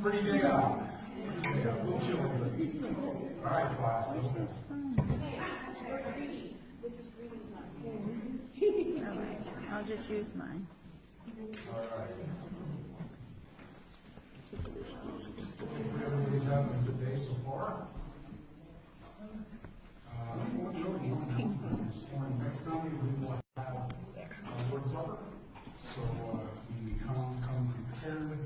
Pretty day out. Pretty day out. A little chilly, but all right, class. All right, I'll just use mine. All right. Hopefully everybody's having a good day so far. This morning, next Sunday we will have Lord's Supper. So we come prepared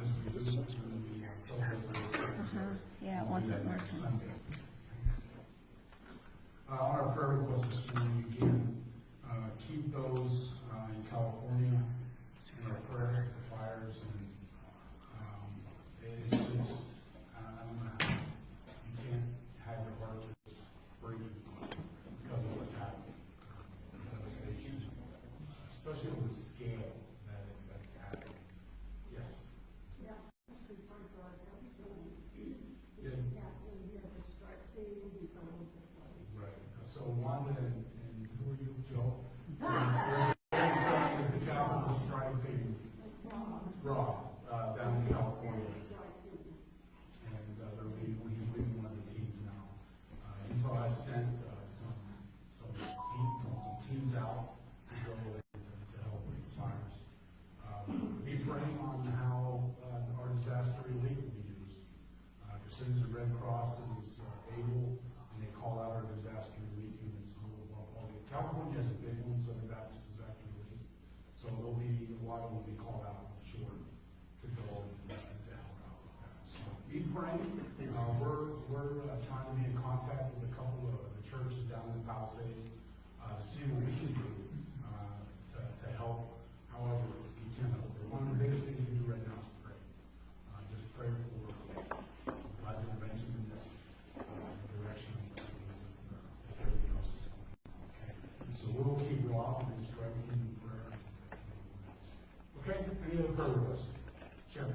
as we do when we celebrate the Lord's Supper. Yeah, it wasn't Next working. Sunday. On our prayer request this morning, again, keep those in California in our prayers with the fires, and it's just, I don't know, you can't have your heart just break because of what's happening. Devastation, especially on the scale that's happening. Yes? Yeah. Right. So Wanda and who are you, Joe? Their son is the capital strike team. Rob, down in California. And he's leading one of the teams now. Utah has sent some teams out to go to help with the fires. Be praying on how our disaster relief will be used. As soon as the Red Cross is able, and they call out our disaster relief units, California has a big one, Southern Baptist Disaster Relief. So there'll be a lot will be called out short to go and to help out with that. So be praying. We're trying to be in contact with a couple of the churches down in the Palisades to see what we can do to help however we can help. But one of the biggest things we do right now is pray. Just pray for God's intervention in this direction with everything else is going on. Okay? So we'll keep Rob and his strength in prayer. Okay? Any other prayer requests? Sure.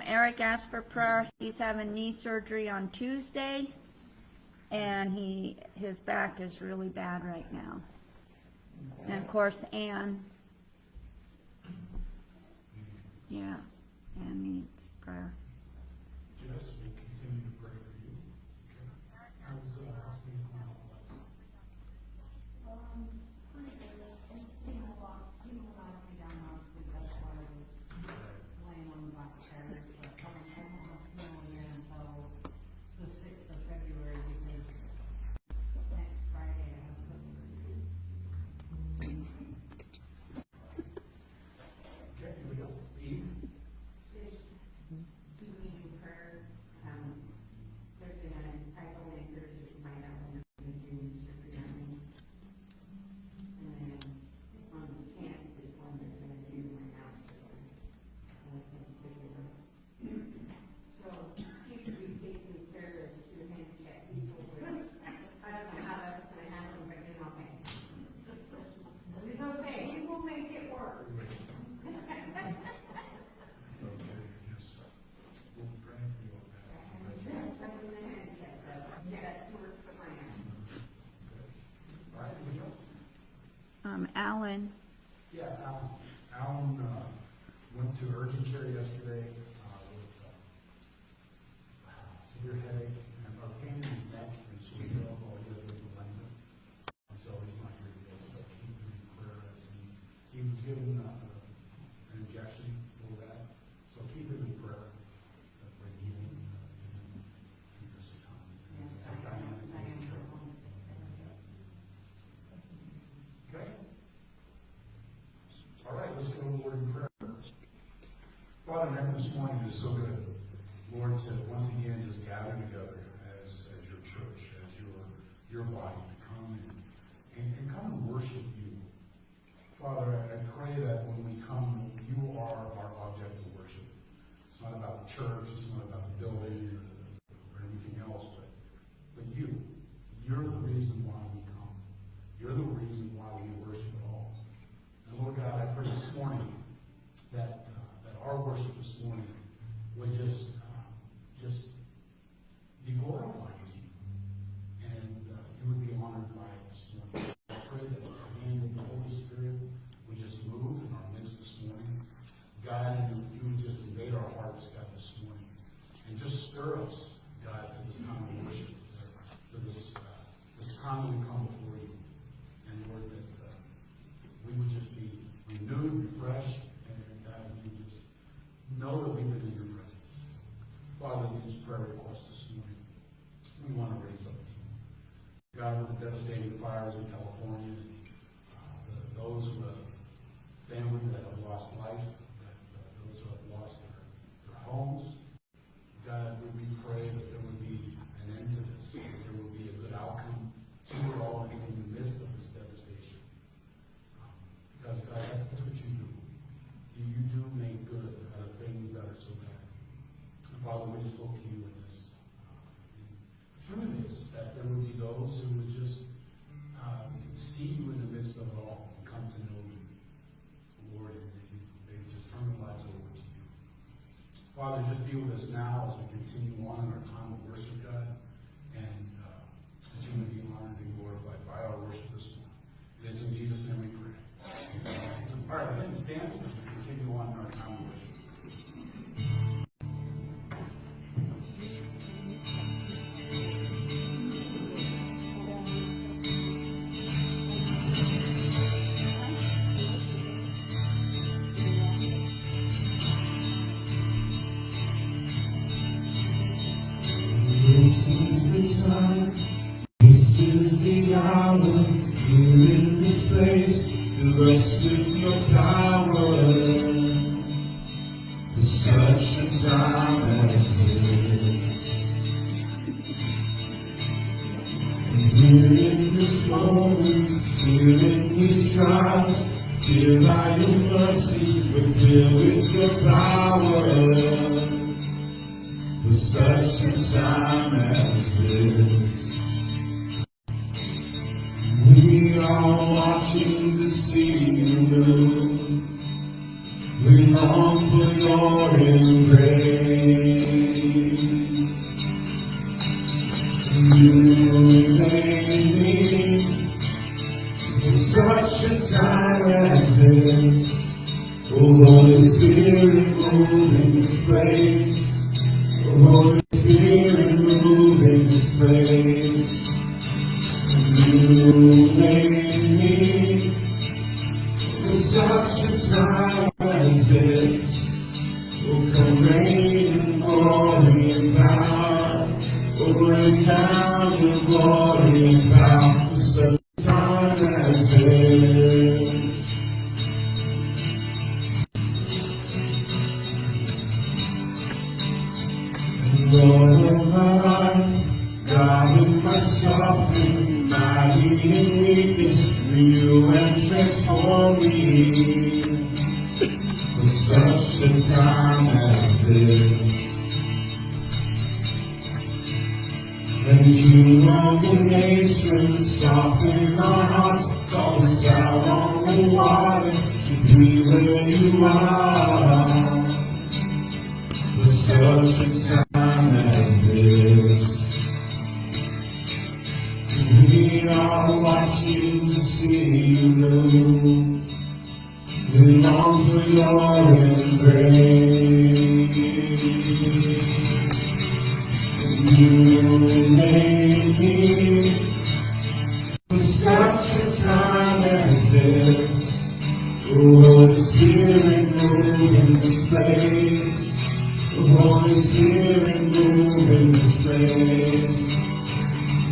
Eric asked for prayer. He's having knee surgery on Tuesday, and his back is really bad right now. And of course, Ann, yeah, Ann needs prayer. Yes, we'll continue to pray for you. Okay. How's Steve going out with us? Pretty good. He will knock me down last week. That's why I was laying on the back chairs. But I won't have pneumonia until the 6th of February because next Friday I have surgery. Okay, anybody else? Eve? Do we need prayer? They're gonna, I only encourage you to find out when they're gonna do surgery on me. And then on the 10th is when they're gonna do my mouth surgery. So keep taking care of your handicap people. I don't know how that's gonna happen, but it's okay. It's okay, we will make it work. Okay, yes. We'll be praying for you on that. All right, anybody else? Alan, Yeah, Alan went to urgent care yesterday with severe headache and pain in his neck and sweet elbow. He has influenza, and so he's not here today. So keep him in prayer as he was given an injection for that. So keep him in prayer for healing to him through this time. As Diana takes care of him. Okay. All right, let's go to the Lord in prayer. Father in heaven, this morning is so good, Lord, to once again just gather together as your church, as your body, to come and come and worship you. Father, I pray that when we come, you are our object of worship. It's not about the church, it's not about the building or anything else, but you. You're the reason why we come. You're the reason why we worship at all. And Lord God, I pray this morning that our worship this morning would just be glorifying to you. time that we come before you. And Lord, that we would just be renewed, refreshed, and we would just know that we've been in your presence. Father, these prayer requests this morning, we want to raise up to you. God, with the devastating fires in California, those who have family that have lost life, those who have lost their homes, God, we pray that there would be an end to this, that there will be a good outcome to it all in the midst of this devastation. Because, God, that's what you do. You do make good out of things that are so bad. And Father, we just look to you in this. Through this, that there would be those who would just see you in the midst of it all and come to know you, Lord, and they just turn their lives over to you. Father, just be with us now as we continue on in our time of worship, God, and that you may be honored and glorified by our worship this morning. It is in Jesus' name we pray. All right, then stand as we continue on in our time of worship. This is the time, this is the hour, here in this place, fill us with your power, for such a time as this. And here in this moment, here in these trials, here by your mercy, we're filled with your power. For such a time as this, we are watching to see you move. We long for your embrace. You made me for such a time as this. Oh, Holy Spirit, move in this place. Holy Spirit, move in this place. You made me for such a time as this. Oh, come reign in glory and power. Oh, rain down your glory and power for such a time as this. Lord of my life, God of my suffering, mighty in weakness, renew and transform me for such a time as this. And you of the nations, soften our hearts, call us out on the water to be where you are. For such a time as this, we are watching to see you move. We long for your embrace. You made me for such a time as this. Oh, Holy Spirit, move in this place. Holy Spirit, move in this place.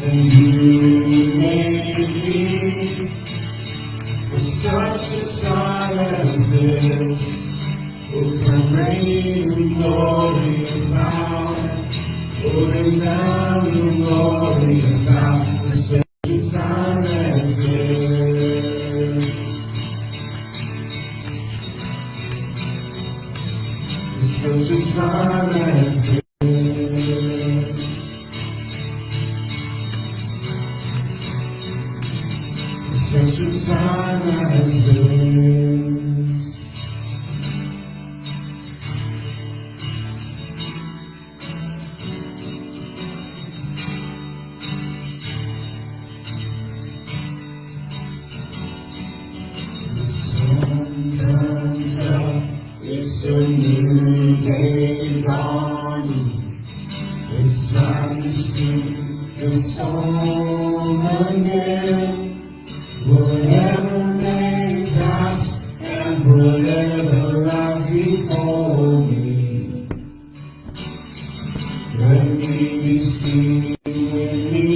And you made me for such a time as this. Oh, come reign in glory and power. Oh, rain down in glory and power for such a time as this. Such a time as this. Such a time as this. The sun comes up, it's a new day dawning. It's time to sing the song again. Whatever may pass and whatever lies before me, let me be singing when the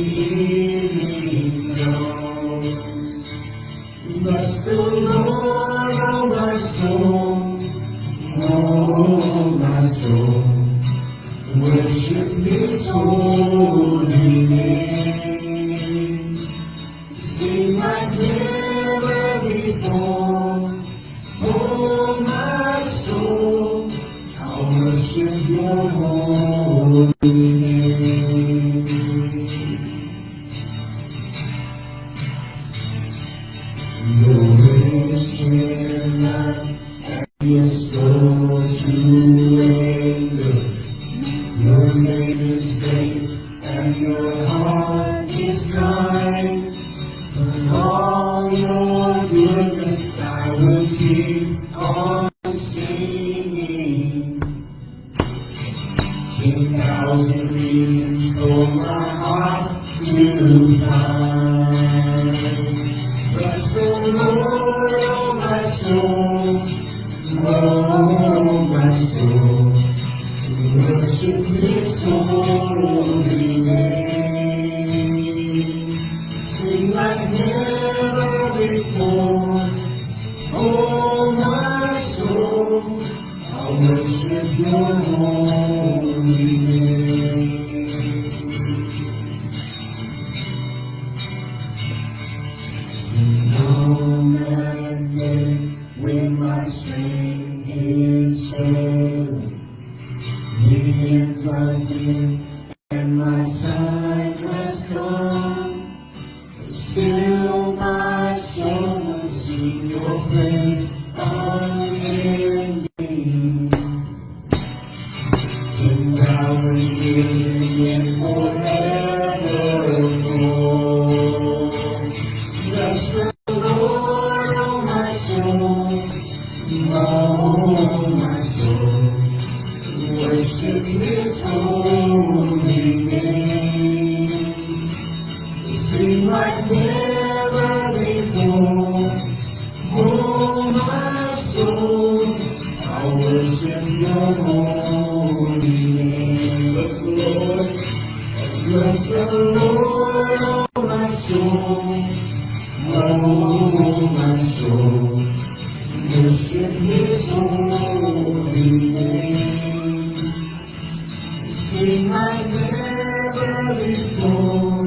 evening comes. Bless the Lord, oh my soul, oh my soul, worship His holy name. Sing like never before, oh my soul, I'll worship Your holy name. Your grace and love and Your slow to anger. Your name is great and Your heart is kind. From all Your goodness I will keep on singing. 10,000 reasons for my heart to find. Bless the Lord, oh my soul, oh my soul, worship His holy name. Sing like never before, oh my soul, I'll worship Your holy name. On that day when my strength is failing, years rising and my time has come, still my soul will sing Your praise unending. 10,000 years and yet forevermore. Bless the Lord, oh my soul, oh my soul, worship His holy name. Sing like never before, oh my soul, I'll worship Your holy name. Bless the Lord, bless the Lord, oh my soul, oh my soul, worship His holy name. Sing like never before,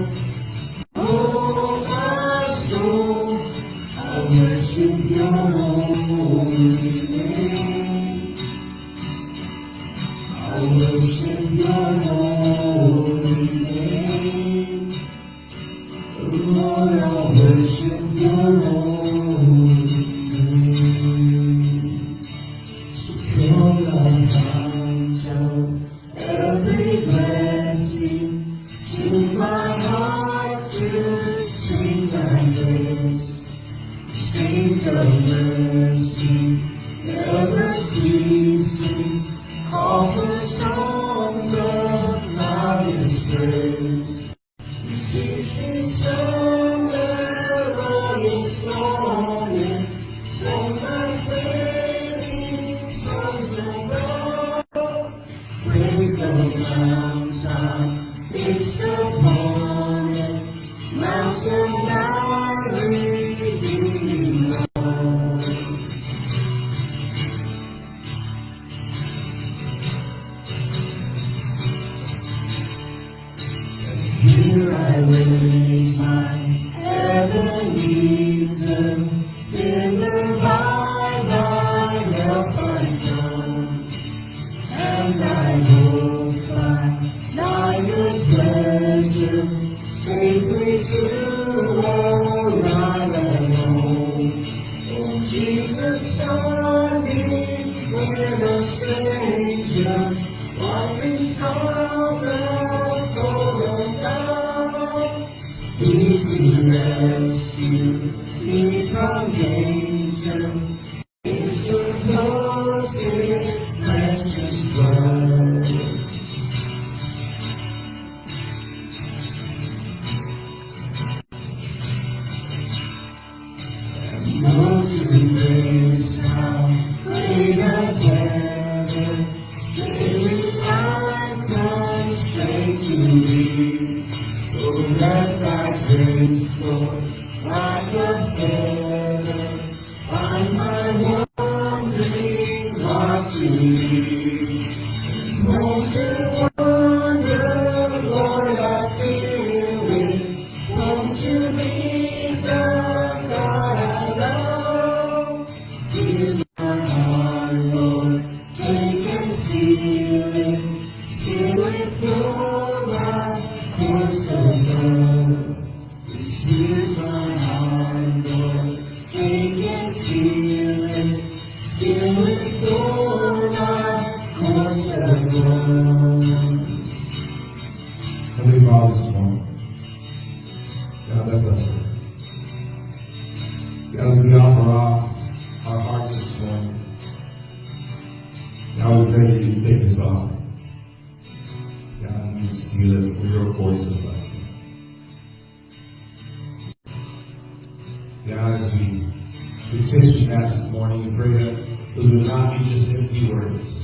oh my soul, I'll worship Your holy name. I'll worship Your holy name. Lord, I'll worship Your holy name. So come Thy fount of every blessing, to my heart to sing Thy praise. Streams of mercy, never ceasing, offer songs of loudest praise. Teach me some melodious song, and sing Thy flaming tongues above. Praise the mountain, fixed upon it, mountain Thy redeeming love. Here I raise my Ebenezer, in the by Thy help I come, and I hope by Thy good pleasure safely to arrive at home. Oh Jesus, Son, be with a stranger, walking from the cold and down. Easy I feel it. Won't you be the God I love? Here's my heart, Lord. Take and seal it. Seal it for my course of love. This is my heart, Lord. Take and seal it. Seal it for my course of love. Heavenly Father, this morning, God, that's up. God, as we offer our hearts this morning, God, we pray that you take this off. God, we seal it for your voice of love. God, as we petition that this morning, we pray that those would not be just empty words,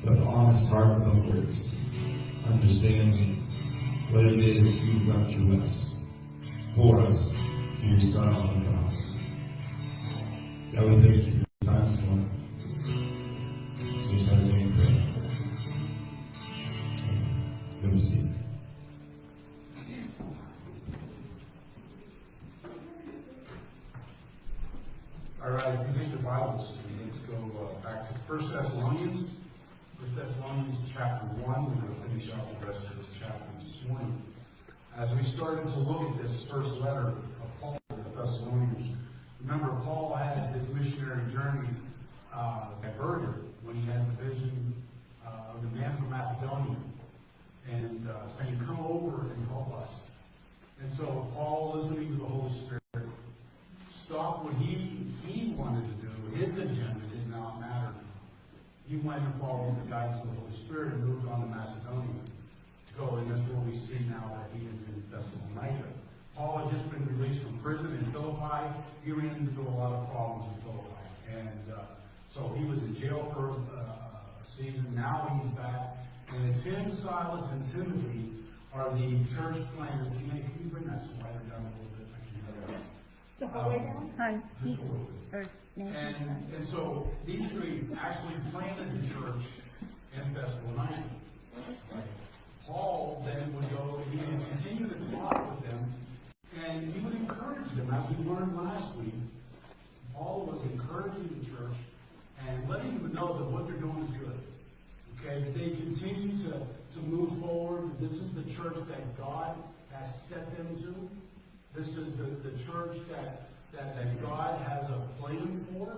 but honest, heartfelt words, understanding what it is you've done through us, for us, through your Son on the cross. God, we thank you for the time this morning. So your Son's name we pray. Good to see you. All right, if you take the Bibles, let's go back to 1 Thessalonians. 1 Thessalonians chapter 1. We're going to finish out the rest of this chapter this morning. As we started to look at this first letter of Paul to the Thessalonians, remember Paul had his missionary journey diverted when he had the vision of the man from Macedonia and saying, come over and help us. And so Paul, listening to the Holy Spirit, stopped what he wanted to do. His agenda did not matter. He went and followed the guidance of the Holy Spirit and moved on to Macedonia to go, and that's where we see now that he is in Thessalonica. Paul had just been released from prison in Philippi. He ran into a lot of problems in Philippi, and so he was in jail for a season. Now he's back, and it's him, Silas, and Timothy are the church planners. Tina, can you bring that slider down a little bit? I can hear that. Hi. Just a little bit. And so these three actually planted the church in Thessalonica. Paul then would go and he would continue to talk with them, and he would encourage them. As we learned last week, Paul was encouraging the church and letting them know that what they're doing is good. Okay, that they continue to move forward. This is the church that God has set them to. This is the church that God has a plan for,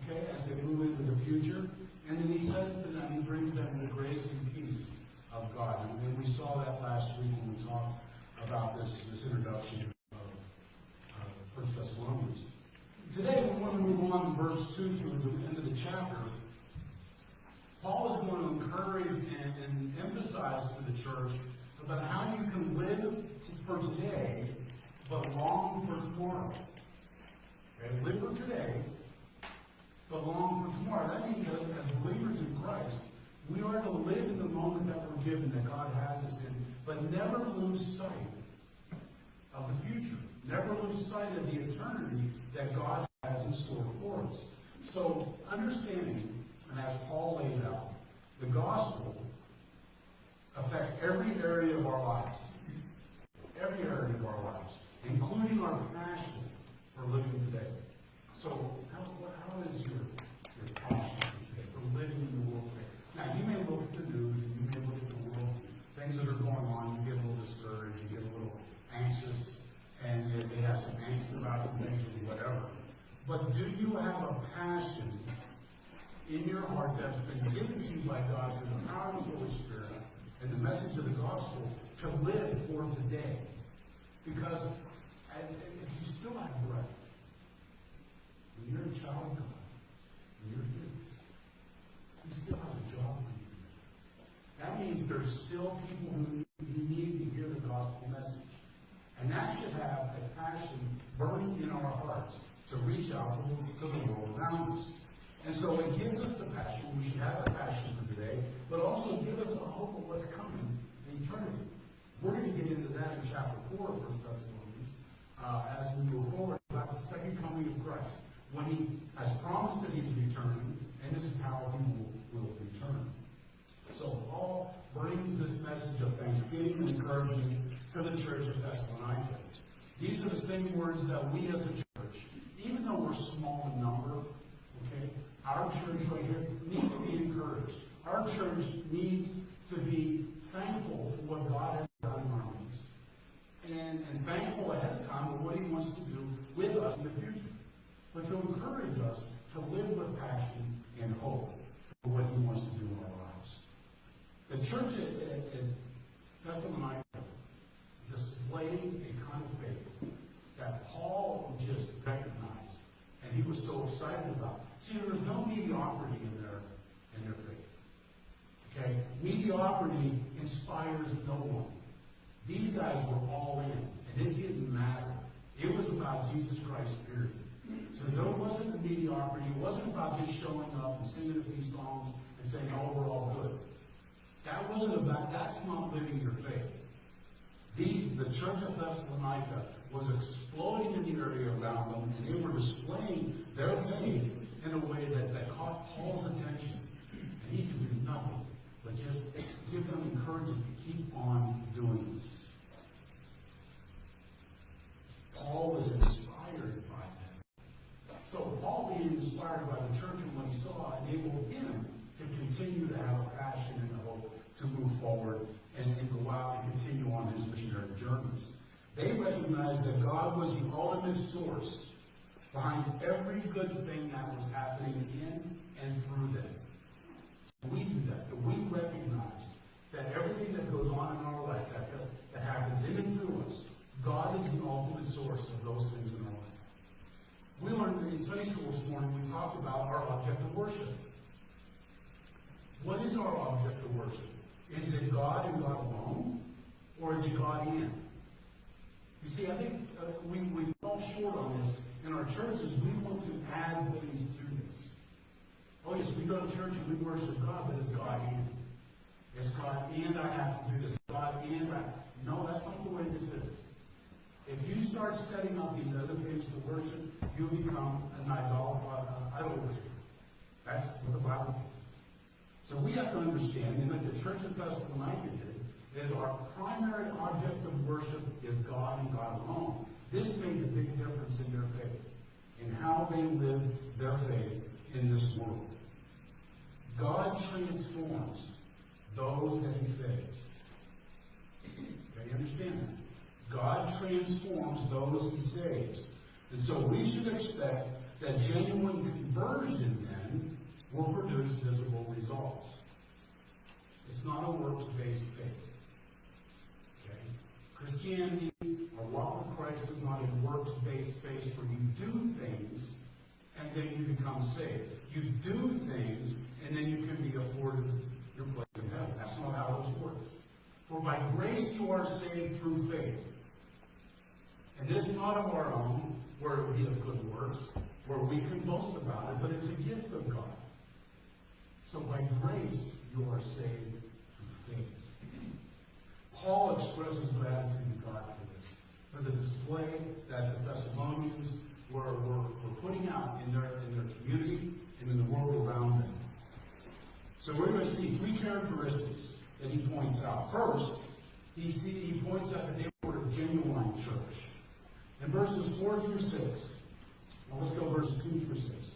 okay, as they move into the future. And then he says to them, he brings them the grace and peace of God. And we saw that last week when we talked about this introduction of 1 Thessalonians. Today we want to move on to verse 2 through the end of the chapter. Paul is going to encourage and emphasize to the church about how you can live for today but long for tomorrow. Okay? Live for today, but long for tomorrow. That means that as believers in Christ, we are to live in the moment that we're given, that God has us in, but never lose sight of the future. Never lose sight of the eternity that God has in store for us. So, understanding, and as Paul lays out, the gospel affects every area of our lives. Every area of our lives, including our passion for living today. So, how is your passion today, for living in the world today? Now, you may look at the news, and you may look at the world, things that are going on, you get a little discouraged, you get a little anxious, and they have some angst about some things or whatever. But do you have a passion in your heart that's been given to you by God through the power of the Holy Spirit and the message of the gospel to live for today? Because if you still have breath, when you're a child of God, when you're His, He still has a job for you. That means there's still people who need to hear the gospel message. And that should have a passion burning in our hearts to reach out to the world around us. And so it gives us the passion. We should have a passion for today, but also give us a hope of what's coming in eternity. We're going to get into that in chapter 4 of 1 Thessalonians as we move forward about the second coming of Christ, when He has promised that He's returning, and this is how He will return. So Paul brings this message of thanksgiving encouragement to the church of Thessalonica. These are the same words that we as a church, even though we're small in number, okay, our church right here needs to be encouraged. Our church needs to be thankful for what God has done in our midst. And thankful ahead of time for what He wants to do with us in the future. But to encourage us to live with passion and hope for what He wants to do in our lives. The church at Thessalonica displayed a kind of faith that Paul just recognized, and he was so excited about. See, there was no mediocrity in their faith. Okay? Mediocrity inspires no one. These guys were all in, and it didn't matter. It was about Jesus Christ, period. So there wasn't the mediocrity. It wasn't about just showing up and singing a few songs and saying, oh, we're all good. That's not living your faith. The church of Thessalonica was exploding in the area around them, and they were displaying their faith in a way that caught Paul's attention. And he could do nothing but just give them encouragement to keep on doing this. Paul was inspired by them. So Paul being inspired by the church and what he saw enabled him to continue to have a passion and a hope to move forward and go out and continue on his missionary journeys. They recognized that God was the ultimate source behind every good thing that was happening in and through them. We do that we recognize that everything that goes on in our life, that happens in and through us, God is the ultimate source of those things in our life. We learned in Sunday school this morning, we talked about our object of worship. What is our object of worship? Is it God and God alone? Or is it God in? You see, I think we fall short on this. In our churches, we want to add things to this. Oh yes, we go to church and we worship God, but it's God in. It's God and I have to do this. God and I... No, that's not the way this is. If you start setting up these other things to worship, you become an idol worshiper. That's what the Bible teaches. So we have to understand, and that the church of Thessalonica did, is our primary object of worship is God and God alone. This made a big difference in their faith, in how they live their faith in this world. God transforms those that He saves. Okay, understand that? God transforms those He saves. And so we should expect that genuine conversion then will produce visible results. It's not a works-based faith. Okay? Christianity, or walk with Christ, is not a works-based faith where you do things and then you become saved. You do things and then you can be afforded your place in heaven. That's not how this works. For by grace you are saved through faith. And this is not of our own, where it would be of good works, where we can boast about it, but it's a gift of God. So by grace, you are saved through faith. Paul expresses gratitude to God for this, for the display that the Thessalonians were putting out in their community and in the world around them. So we're going to see three characteristics that he points out. First, he points out that they were a genuine church. In verses 4 through 6, now let's go verses 2 through 6.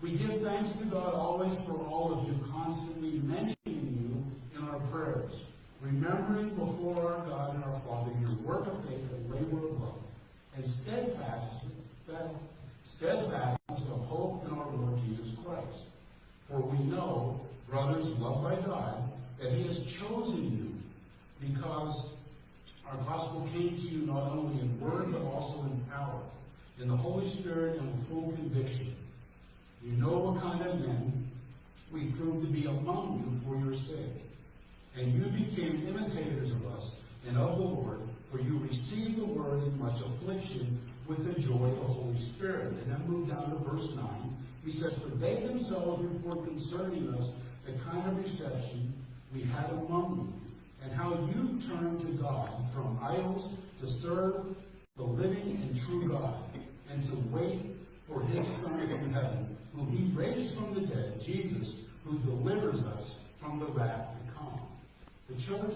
We give thanks to God always for all of you, constantly mentioning you in our prayers, remembering before our God and our Father your work of faith and labor of love, and steadfastness of hope in our Lord Jesus Christ. For we know, brothers loved by God, that He has chosen you, because our gospel came to you not only in word, but also in power, in the Holy Spirit and with full conviction. You know what kind of men we proved to be among you for your sake. And you became imitators of us and of the Lord, for you received the word in much affliction with the joy of the Holy Spirit. And then move down to verse 9. He says, for they themselves report concerning us the kind of reception we had among you, and how you turned to God from idols to serve the living and true God, and to wait for His Son from heaven, whom He raised from the dead, Jesus, who delivers us from the wrath to come. The church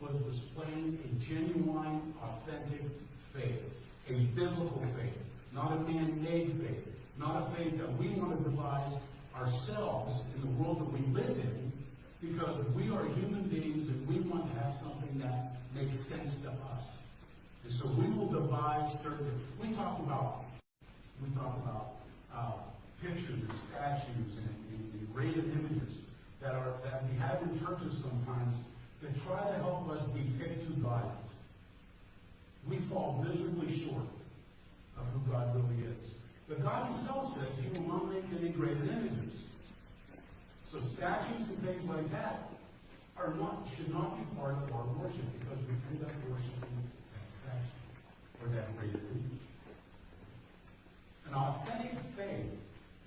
was displaying a genuine, authentic faith, a biblical faith, not a man-made faith, not a faith that we want to devise ourselves in the world that we live in, because we are human beings and we want to have something that makes sense to us. And so we will devise certain. We talk about pictures and statues and engraved images that we have in churches sometimes to try to help us depict who God is. We fall miserably short of who God really is. But God himself says he will not make any engraved images. So statues and things like that should not be part of our worship, because we end up worshiping that statue or that engraved image. An authentic faith,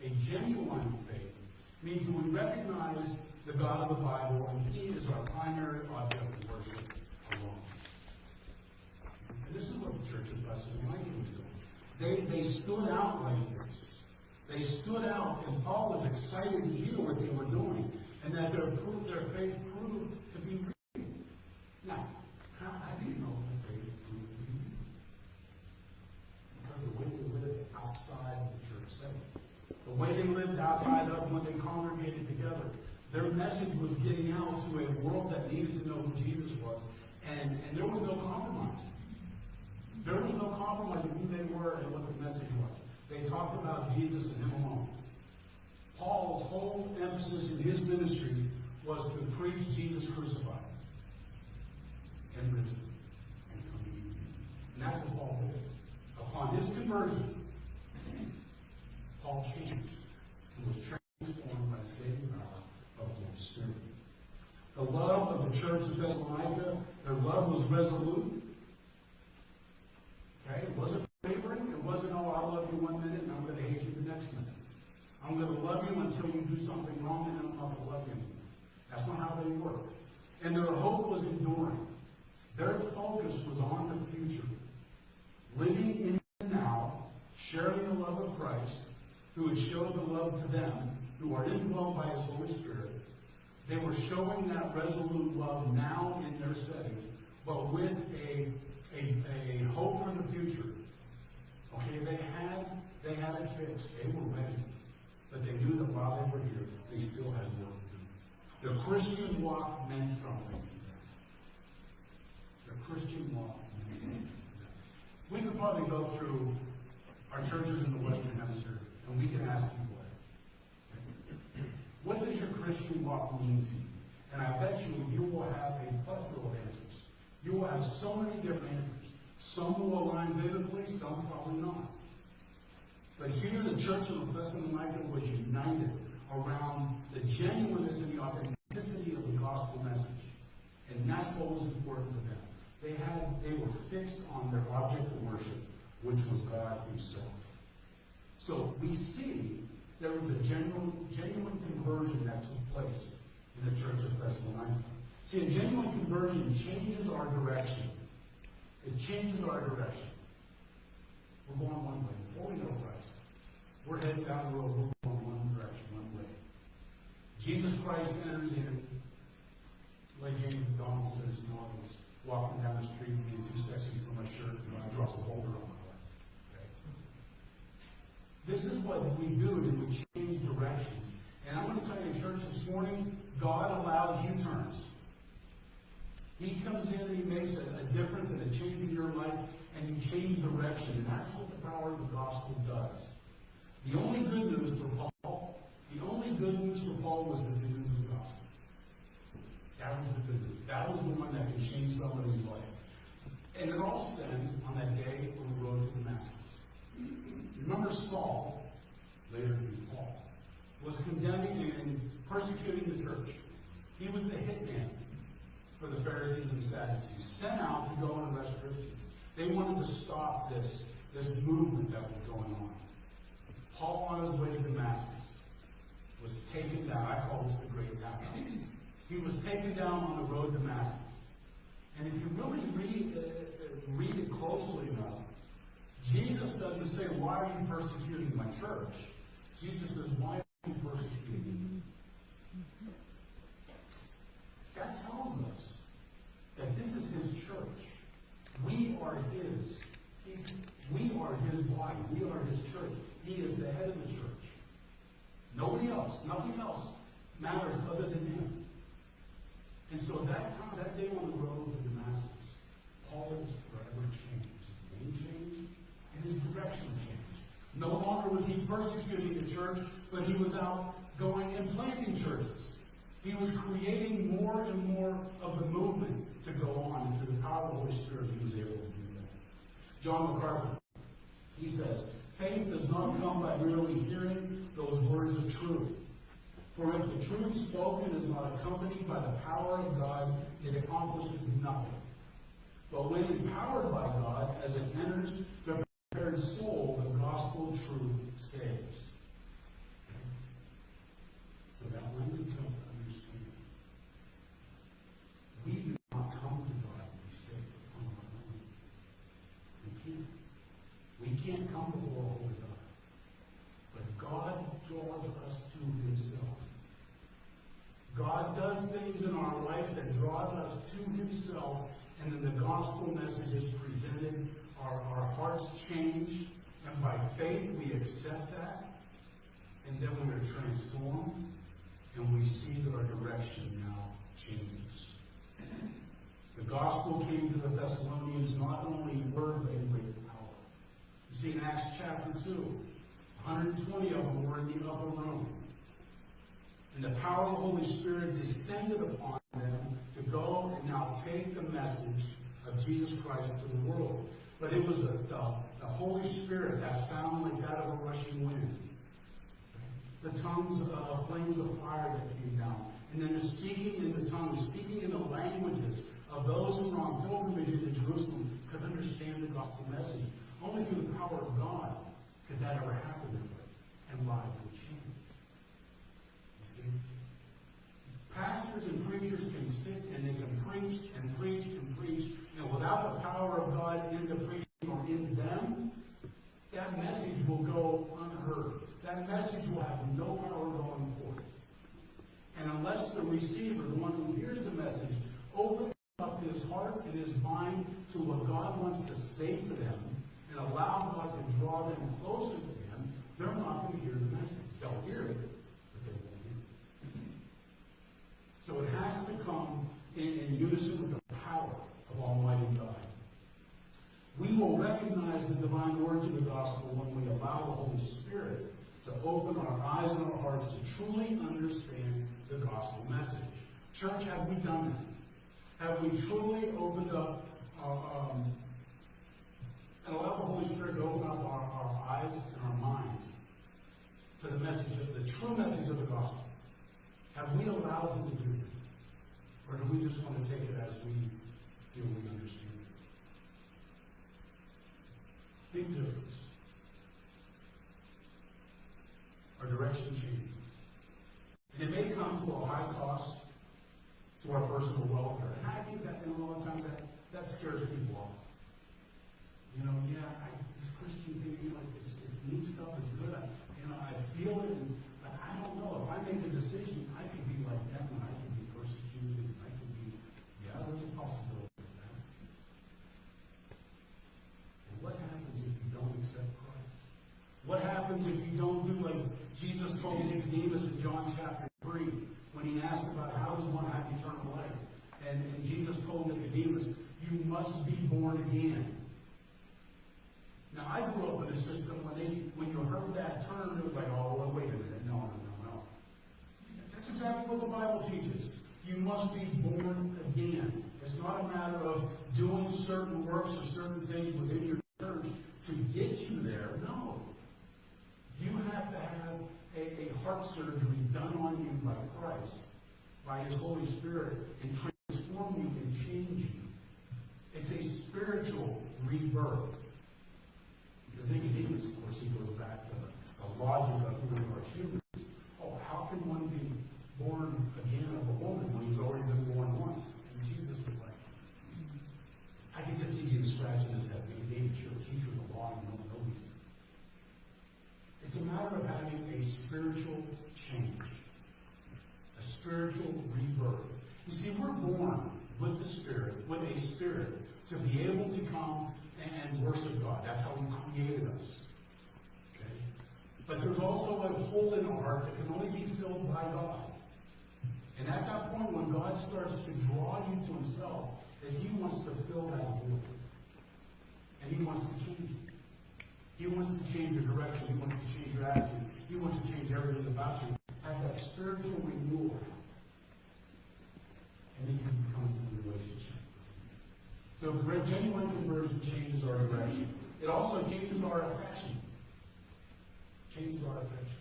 a genuine faith, means that we recognize the God of the Bible and he is our primary object of worship alone. And this is what the Church of Thessalonica was doing. They stood out like this. They stood out, and Paul was excited to hear what they were doing, and that their faith proved to be real. Now, how do you know the faith proved to be real? Because the way they lived outside of the church setting, the way they lived outside of when they congregated together, their message was getting out to a world that needed to know who Jesus was, and there was no compromise. There was no compromise in who they were and what the message was. They talked about Jesus and him alone. Paul's whole emphasis in his ministry was to preach Jesus crucified and risen and coming again. And that's what Paul did. Upon his conversion, Paul changed and was transformed by the saving power of the Holy Spirit. The love of the church of Thessalonica, their love was resolute. Okay? It wasn't wavering. It wasn't, oh, I'll love you 1 minute and I'm going to hate you the next minute. I'm going to love you until you do something wrong and then I'm not going to love you anymore. That's not how they work. And their hope was enduring. Their focus was on the future. Living in the now, sharing the love of Christ, who had showed the love to them, who are indwelled by his Holy Spirit. They were showing that resolute love now in their setting, but with a hope for the future. Okay, they had it fixed. They were ready. But they knew that while they were here, they still had work to do. Their Christian walk meant something to them. Their Christian walk meant something to them. We could probably go through our churches in the Western Hemisphere, and we can ask people, what does your Christian walk mean to you? And I bet you will have a plethora of answers. You will have so many different answers. Some will align biblically, some probably not. But here the Church of Thessalonica was united around the genuineness and the authenticity of the gospel message. And that's what was important to them. They were fixed on their object of worship, which was God himself. So we see there was a genuine conversion that took place in the Church of Thessalonica. See, a genuine conversion changes our direction. It changes our direction. We're going one way. Before we know Christ, we're heading down the road. We're going one direction, one way. Jesus Christ enters in, like James McDonald says, you know, I was walking down the street being too sexy for my shirt, and I dropped a boulder on my life. Okay? This is what we do when we change directions. And I'm going to tell you, church, this morning, God allows U-turns. He comes in and he makes a difference and a change in your life, and you change direction. And that's what the power of the gospel does. The only good news for Paul was the good news of the gospel. That was the good news. That was the one that can change somebody's life. And it all stemmed on that day on the road to Damascus. Remember Saul, later to be Paul, was condemning and persecuting the church. He was the hitman for the Pharisees and the Sadducees, sent out to go and arrest Christians. They wanted to stop this movement that was going on. Paul, on his way to Damascus, was taken down. I call this the Great Tower. He was taken down on the road to Damascus. And if you really read it closely enough, Jesus doesn't say, why are you persecuting my church? Jesus says, why are you persecuting me? That tells us that this is his church. are his. We are his body. We are his church. He is the head of the church. Nobody else, nothing else matters other than him. And so that day on the road to Damascus, Paul was forever changed. His name changed and his direction changed. No longer was he persecuting the church, but he was out going and planting churches. He was creating more and more of the movement to go on, and through the power of the Holy Spirit, he was able to do that. John MacArthur, he says, faith does not come by merely hearing those words of truth. For if the truth spoken is not accompanied by the power of God, it accomplishes nothing. But when empowered by God, as it enters the prepared soul, the gospel truth saves. So that lends itself to understanding. We do not come to God to be saved on our own. We can't. We can't come before a holy God. But God draws us to himself. God does things in our life that draws us to himself, and then the gospel message is presented. Our hearts change, and by faith we accept that, and then we are transformed, and we see that our direction now changes. The gospel came to the Thessalonians not only in word, but in great power. You see in Acts chapter 2, 120 of them were in the upper room. And the power of the Holy Spirit descended upon them to go and now take the message of Jesus Christ to the world. But it was the Holy Spirit, that sound like that of a rushing wind. The tongues of flames of fire that came down. And then the speaking in the tongues, speaking in the languages of those who were on pilgrimage into Jerusalem could understand the gospel message. Only through the power of God could that ever happen that way. And lives would change. You see? Pastors and preachers can sit and they can preach and preach and preach, and without the power of God in the preaching or in them, that message will go unheard. That message will have no power going forth. And unless the receiver, the one who hears the message, opens up his heart and his mind to what God wants to say to them and allow God to draw them closer to him, they're not going to hear the message. They'll hear it, but they won't hear it. So it has to come in unison with the power of Almighty God. We will recognize the divine words of the gospel when we allow the Holy Spirit to open our eyes and our hearts to truly understand the gospel message. Church, have we done that? Have we truly opened up and allowed the Holy Spirit to open up our eyes and our minds to the message, the true message of the gospel? Have we allowed him to do that? Or do we just want to take it as we feel we understand it? Big difference. Our direction changes. And it may come to a high cost to our personal welfare. And I think that, a lot of times that scares people off. This Christian thing, it's neat stuff, it's good. I feel it, but I don't know. If I make a decision, I could be like them, and I could be persecuted, and I could be, there's a possibility of that. And what happens if you don't accept Christ? What happens if you don't do like Jesus told Nicodemus in John chapter 3, when he asked about how does one have eternal life? And Jesus told Nicodemus, you must be born again. Now, I grew up in a system when you heard that term, it was like, oh, well, wait a minute, no. That's exactly what the Bible teaches. You must be born again. It's not a matter of doing certain works or certain things within your church to get you there. No. You have to have a heart surgery done on you by Christ, by his Holy Spirit, and transform you and change you. It's a spiritual rebirth. Because Nicodemus, of course, he goes back to the logic of who we are humans. Oh, how can one be born again of a woman when he's already been born once? And Jesus was like, I can just see Jesus scratching his head. Nicodemus, you're a teacher of the law and you don't know these things. It's a matter of having a spiritual change, a spiritual rebirth. You see, we're born with the Spirit, with a spirit, to be able to come and worship God. That's how He created us. Okay? But there's also a hole in our heart that can only be filled by God. And at that point, when God starts to draw you to Himself, is He wants to fill that hole. And He wants to change you. He wants to change your direction. He wants to change your attitude. He wants to change everything about you. Have that spiritual renewal. And then you can come into a relationship. So genuine conversion changes our direction. It also changes our affection. Changes our affection.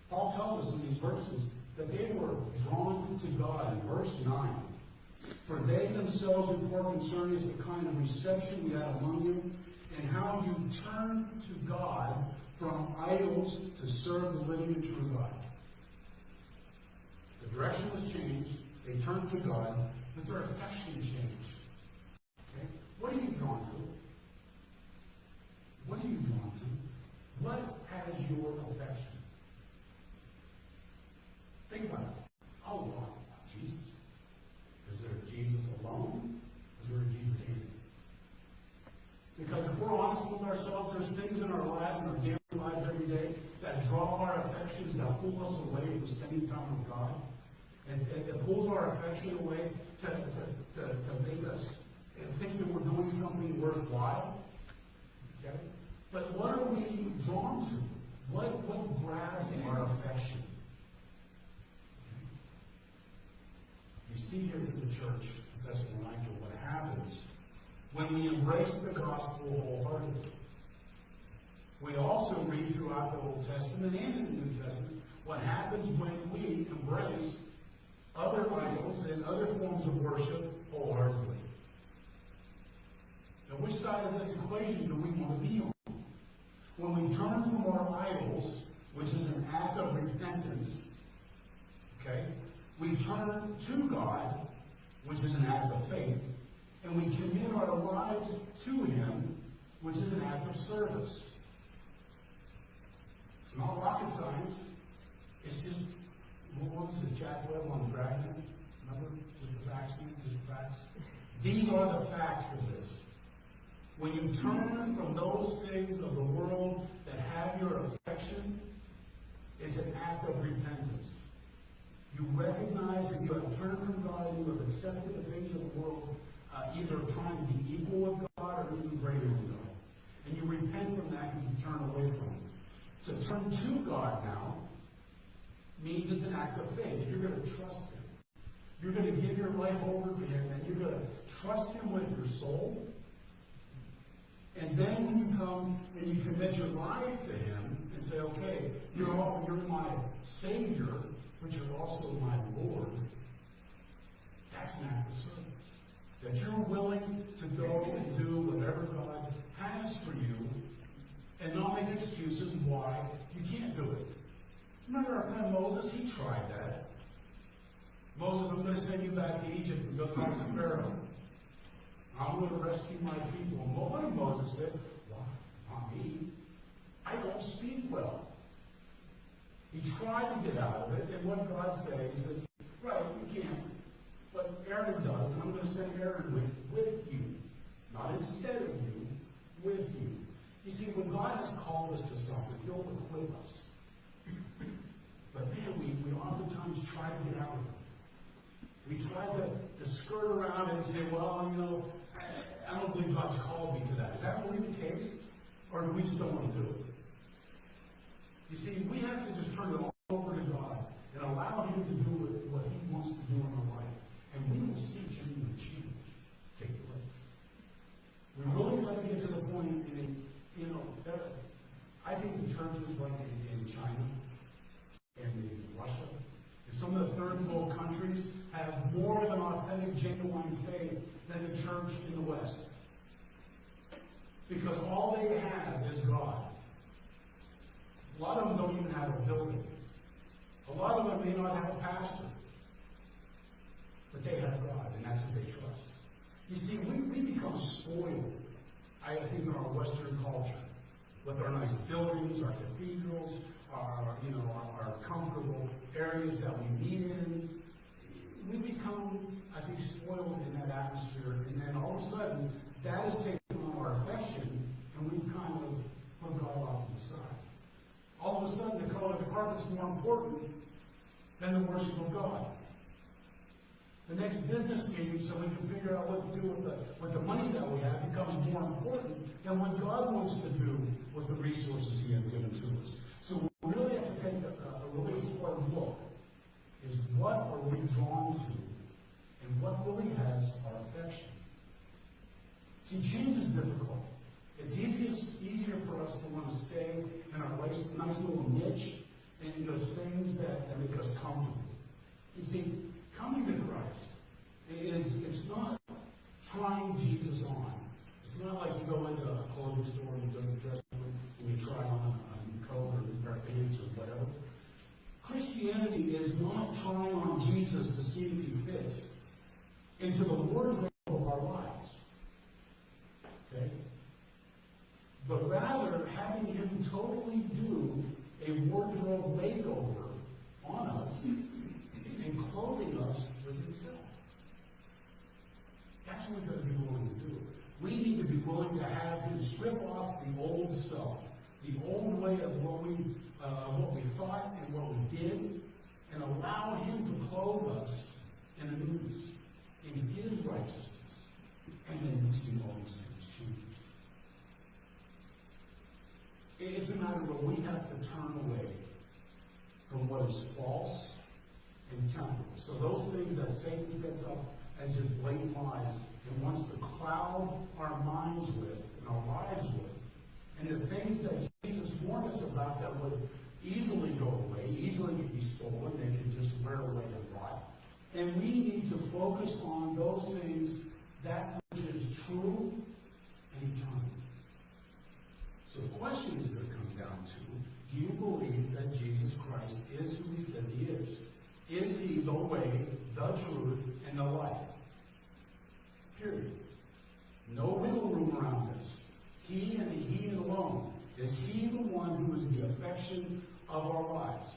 Paul tells us in these verses that they were drawn to God in verse 9. For they themselves report concerning us the kind of reception we had among you, and how you turned to God from idols to serve the living and true God. The direction was changed. They turned to God, but their affection changed. Okay? What are you drawn to? What are you drawn to? What has your affection? Think about it. Oh, wow, Jesus. Is there a Jesus alone? Is there a Jesus in it? Because if we're honest with ourselves, there's things in our lives, in our daily lives every day, that draw our affections, that pull us away from spending time with God. And it pulls our affection away to make us think that we're doing something worthwhile. Okay? But what are we drawn to? What grabs our affection? You see here through the church of Thessalonica what happens when we embrace the gospel wholeheartedly. We also read throughout the Old Testament and in the New Testament what happens when we embrace other idols and other forms of worship wholeheartedly. Now, which side of this equation do we want to be on? When we turn from our idols, which is an act of repentance, okay, we turn to God, which is an act of faith, and we commit our lives to Him, which is an act of service. It's not rocket science. It's just, what was it, Jack Webb on Dragnet? Remember? Just the facts, man? Just the facts. These are the facts of this. When you turn from those things of the world that have your affection, it's an act of repentance. You recognize that you have turned from God and you have accepted the things of the world, either trying to be equal with God or even greater than God. And you repent from that and you turn away from it. To turn to God now means it's an act of faith. That you're going to trust Him. You're going to give your life over to Him, and you're going to trust Him with your soul. And then when you come and you commit your life to Him and say, okay, you're my Savior, but you're also my Lord, that's an act of service. That you're willing to go and do whatever God has for you and not make excuses why you can't do it. Remember our friend Moses? He tried that. Moses, I'm going to send you back to Egypt and go talk to Pharaoh. I'm going to rescue my people. And what did Moses say? Well, not me. I don't speak well. He tried to get out of it, and what did God say? He says, right, you can't. But Aaron does, and I'm going to send Aaron with you. Not instead of you, with you. You see, when God has called us to something, He'll equip us. But man, we oftentimes try to get out of it. We try to skirt around it and say, well, I don't believe God's called me to that. Is that really the case? Or do we just don't want to do it? You see, we have to just turn it all over to God and allow Him to do what He wants to do in our life. And we will see genuine change take place. We really got to get to the point I think the churches like in China and in Russia, and some of the third world countries have more of an authentic, genuine faith than the church in the West. Because all they have is God. A lot of them don't even have a building. A lot of them may not have a pastor. But they have God, and that's who they trust. You see, we become spoiled, I think, in our Western culture, with our nice buildings, our cathedrals, our comfortable areas that we meet in. We become, I think, spoiled in that atmosphere, and then all of a sudden, that is taking on our affection, that's more important than the worship of God. The next business meeting, so we can figure out what to do with the money that we have, becomes more important than what God wants to do with the resources He has given to us. So we really have to take a really hard look. Is what are we drawn to, and what really has our affection? See, change is difficult. It's easier for us to want to stay in our nice little niche and in those things that make us comfortable. You see, coming to Christ it's not trying Jesus on. It's not like you go into a clothing store and you go to the dress room and you try on a coat or a pair of pants or whatever. Christianity is not trying on Jesus to see if He fits into the wardrobe of our lives. Okay? But rather having Him totally do a wardrobe makeover on us and clothing us with Himself. That's what we've got to be willing to do. We need to be willing to have Him strip off the old self, the old way of what we thought and what we did, and allow Him to clothe us in a newness, in His righteousness. And then we see all these things change. It's a matter where we have to turn away from what is false and temporal. So those things that Satan sets up as just blatant lies and wants to cloud our minds with and our lives with, and the things that Jesus warned us about that would easily go away, easily could be stolen, they could just wear away and rot. And we need to focus on those things, that which is true and eternal. So the question is going to come down to, do you believe that Jesus Christ is who He says He is? Is He the way, the truth, and the life? Period. No wiggle room around this. He and He alone. Is He the one who is the affection of our lives?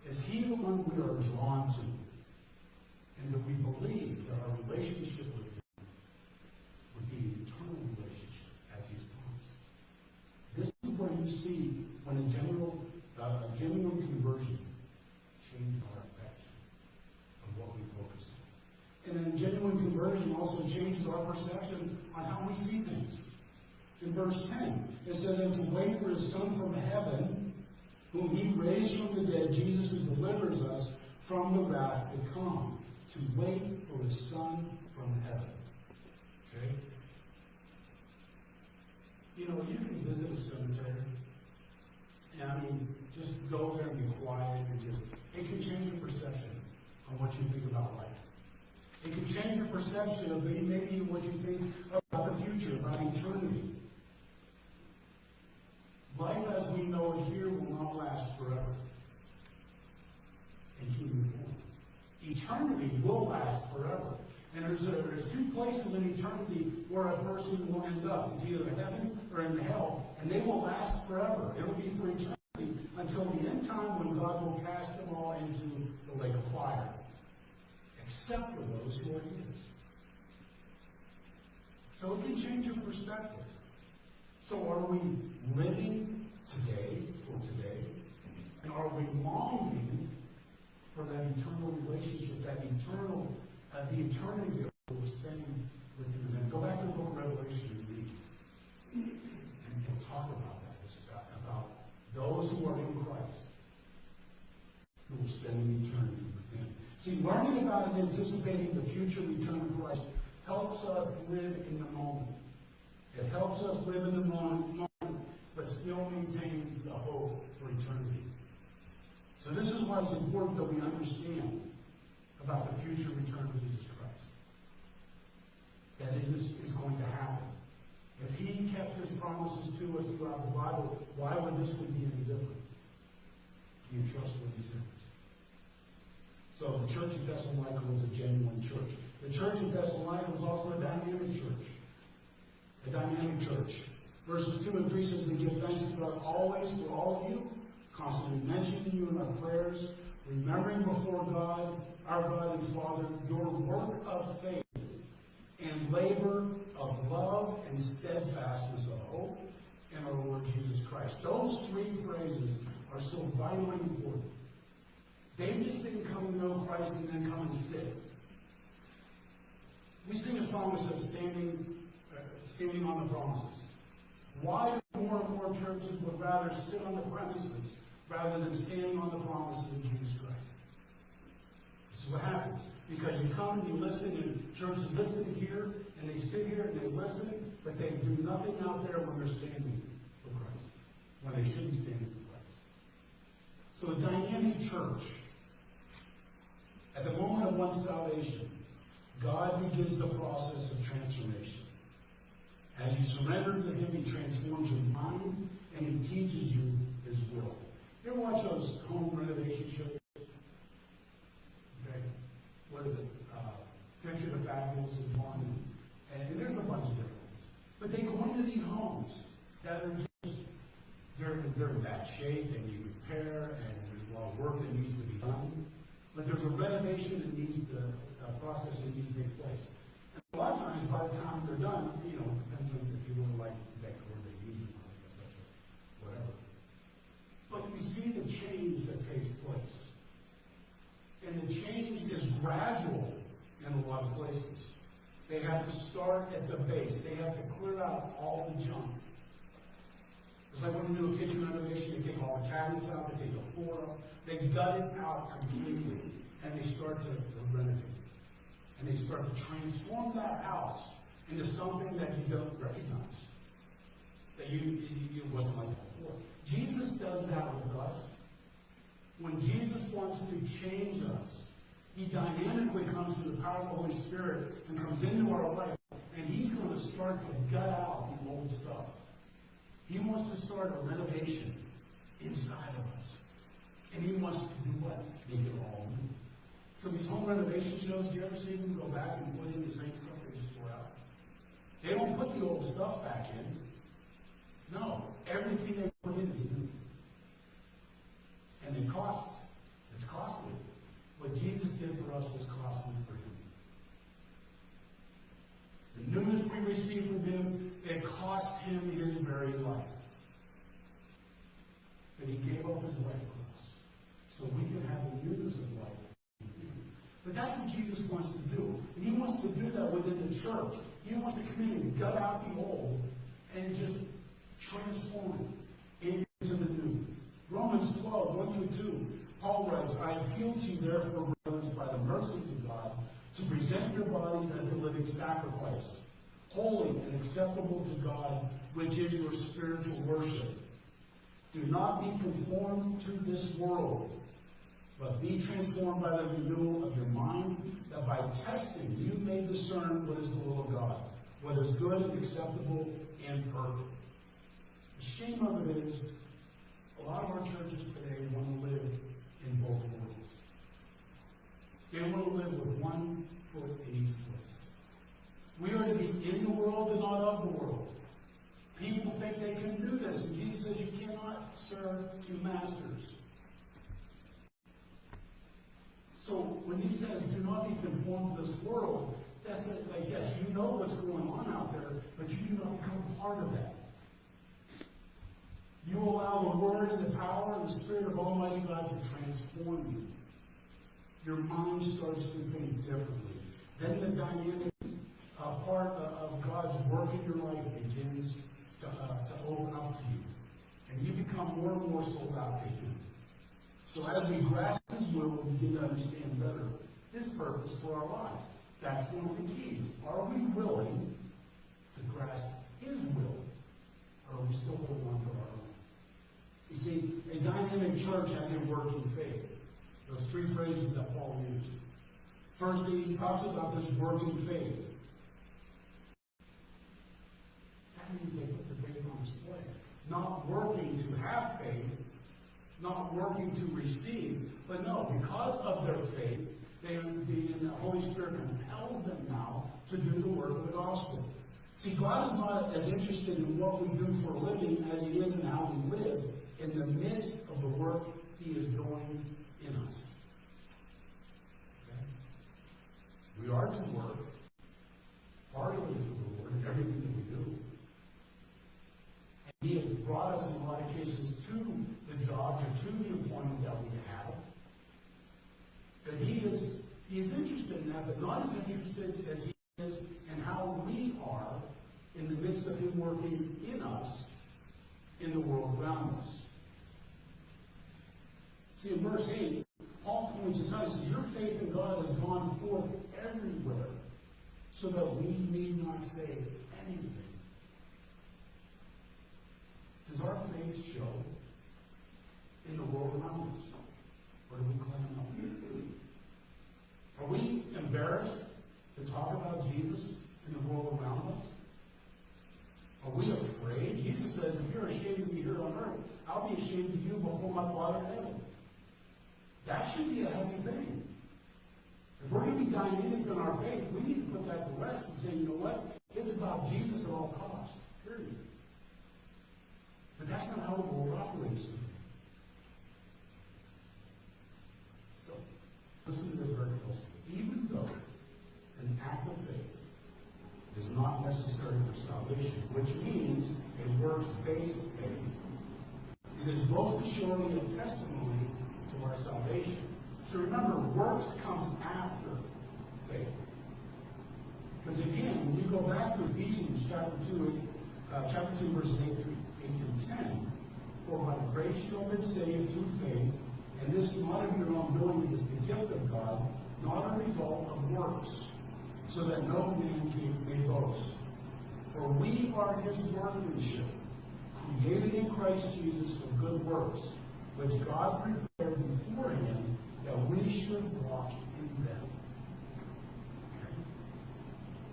Is He the one we are drawn to? And do we believe that our relationship with Him would be an eternal relationship as He's promised? This is where you see when a genuine conversion changes our affection of what we focus on. And then genuine conversion also changes our perception on how we see things. In verse 10, it says, "And to wait for His Son from heaven, whom He raised from the dead, Jesus who delivers us from the wrath to come." To wait for His Son from heaven. Okay? You know, you can visit a cemetery, and I mean, just go there and be quiet, and it can change your perception on what you think about life. It can change your perception of maybe what you think about the future, about eternity. Life as we know it here will not last forever in human form. Eternity will last forever. And there's two places in eternity where a person will end up. It's either in heaven or in hell. And they will last forever. It will be for eternity until the end time when God will cast them all into the lake of fire. Except for those who are His. So it can change your perspective. So are we living today for today? And are we longing for that eternal relationship, that eternal, the eternity that we'll spend with Him? And go back to the book of Revelation and read. And we'll talk about that. It's about those who are in Christ, who will spend an eternity with Him. See, learning about and anticipating the future return of Christ helps us live in the moment. It helps us live in the moment, but still maintain the hope for eternity. So this is why it's important that we understand about the future return of Jesus Christ. That it is going to happen. If He kept His promises to us throughout the Bible, why would this one be any different? Do you trust what He says? So the church of Thessalonica was a genuine church. The church of Thessalonica was also a dynamic church. A dynamic church. Verses 2 and 3 says, "We give thanks to God always for all of you, constantly mentioning you in our prayers, remembering before God, our God and Father, your work of faith and labor of love and steadfastness of hope in our Lord Jesus Christ." Those three phrases are so vitally important. They just didn't come to know Christ and then come and sit. We sing a song that says, standing on the promises. Why do more and more churches would rather sit on the premises rather than standing on the promises of Jesus Christ? This is what happens. Because you come and you listen, and churches listen here, and they sit here and they listen, but they do nothing out there when they're standing for Christ, when they should be standing for Christ. So a dynamic church, at the moment of one's salvation, God begins the process of transformation. As you surrender to Him, He transforms your mind and He teaches you His will. You ever watch those home renovation shows? Okay. What is it? Picture the Fabulous is one. And there's a bunch of different ones. But they go into these homes that are just, they're in bad shape, they need repair, and there's a lot of work that needs to be done. But there's a renovation that needs to, process that needs to take place. And a lot of times, by the time they're done, it depends on if you really like decor they use it, I guess that's whatever. But you see the change that takes place. And the change is gradual in a lot of places. They have to start at the base. They have to clear out all the junk. It's like when you do a kitchen renovation, they take all the cabinets out, they take the floor out, they gut it out completely, and they start to renovate. And they start to transform that house into something that you don't recognize. That it wasn't like that before. Jesus does that with us. When Jesus wants to change us, He dynamically comes through the power of the Holy Spirit and comes into our life, and He's going to start to gut out the old stuff. He wants to start a renovation inside of us. And He wants to do what? Make it all new. So these home renovation shows, do you ever see them go back and put in the same stuff they just tore out? They don't put the old stuff back in. No, everything they put in is new. And it costs. It's costly. What Jesus did for us was costly for Him. The newness we receive from Him, it cost Him His very life. But He gave up His life for us, so we can have the newness of life. But that's what Jesus wants to do. And He wants to do that within the church. He wants to come in and gut out the old and just transform it into the new. Romans 12, 1-2, Paul writes, I appeal to you, therefore, brothers, by the mercies of God, to present your bodies as a living sacrifice, holy and acceptable to God, which is your spiritual worship. Do not be conformed to this world, but be transformed by the renewal of your mind, that by testing you may discern what is the will of God, what is good and acceptable and perfect. The shame of it is, a lot of our churches today want to live in both worlds. They want to live with one foot in each place. We are to be in the world and not of the world. People think they can do this, and Jesus says you cannot serve two masters. So when He says, do not be conformed to this world, that's like, yes, you know what's going on out there, but you do not become part of that. You allow the Word and the power and the Spirit of Almighty God to transform you. Your mind starts to think differently. Then the dynamic part of God's work in your life begins to open up to you. And you become more and more sold out to Him. So as we grasp His will, we begin to understand better His purpose for our lives. That's one of the keys. Are we willing to grasp His will? Or are we still holding on to our own? You see, a dynamic church has a working faith. Those three phrases that Paul used. First, he talks about this working faith. That means they put their faith on display. Not working to have faith, not working to receive, but no, because of their faith, the Holy Spirit compels them now to do the work of the gospel. See, God is not as interested in what we do for a living as He is in how we live in the midst of the work He is doing in us. Okay? We are to work heartily for the Lord in everything that we do. And He has brought us in a lot of cases to the jobs or to He is interested in that, but not as interested as he is in how we are in the midst of him working in us, in the world around us. See, in verse 8, Paul points us out, he says, your faith in God has gone forth everywhere, so that we need not say anything. Does our faith show in the world around us? Or do we clam up? Are we embarrassed to talk about Jesus in the world around us? Are we afraid? Jesus says, if you're ashamed of me here on earth, I'll be ashamed of you before my Father in heaven. That should be a healthy thing. If we're going to be dynamic in our faith, we need to put that to rest and say, you know what? It's about Jesus at all costs. Period. But that's not how the world operates. So, listen to this very closely. Even though an act of faith is not necessary for salvation, which means a works-based faith, it is most assuredly a testimony to our salvation. So remember, works comes after faith. Because again, when you go back to Ephesians chapter 2, verses 8 through 10, for by grace you have been saved through faith, and this not of your own doing, is the gift of God, not a result of works, so that no man may boast. For we are his workmanship, created in Christ Jesus for good works, which God prepared beforehand that we should walk in them. Okay?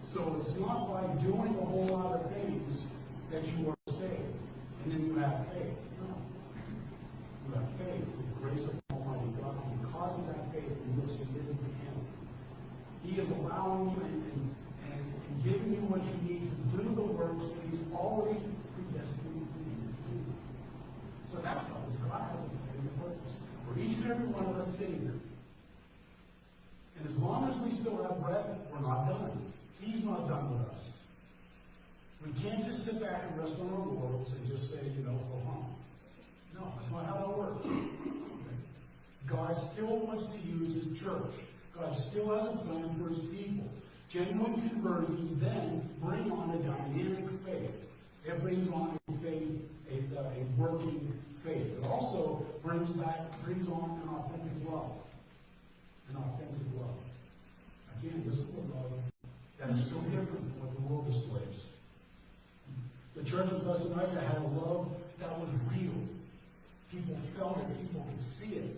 So it's not by doing a whole lot of things that you are saved, and then you have faith. No. You have faith with the grace of Almighty God, and because of that faith, you are submitted to him. He is allowing you and giving you what you need to do the works that he's already predestined for you to do. So that tells us God has a plan and a purpose for each and every one of us sitting here. And as long as we still have breath, we're not done. He's not done with us. We can't just sit back and rest on our laurels and just say, go home. No, that's not how that works. God still wants to use his church. God still has a plan for his people. Genuine conversions then bring on a dynamic faith. It brings on a faith, a working faith. It also brings on an authentic love. An authentic love. Again, this is a love that is so different than what the world displays. The church of Thessalonica had a love that was real. People felt it. People could see it.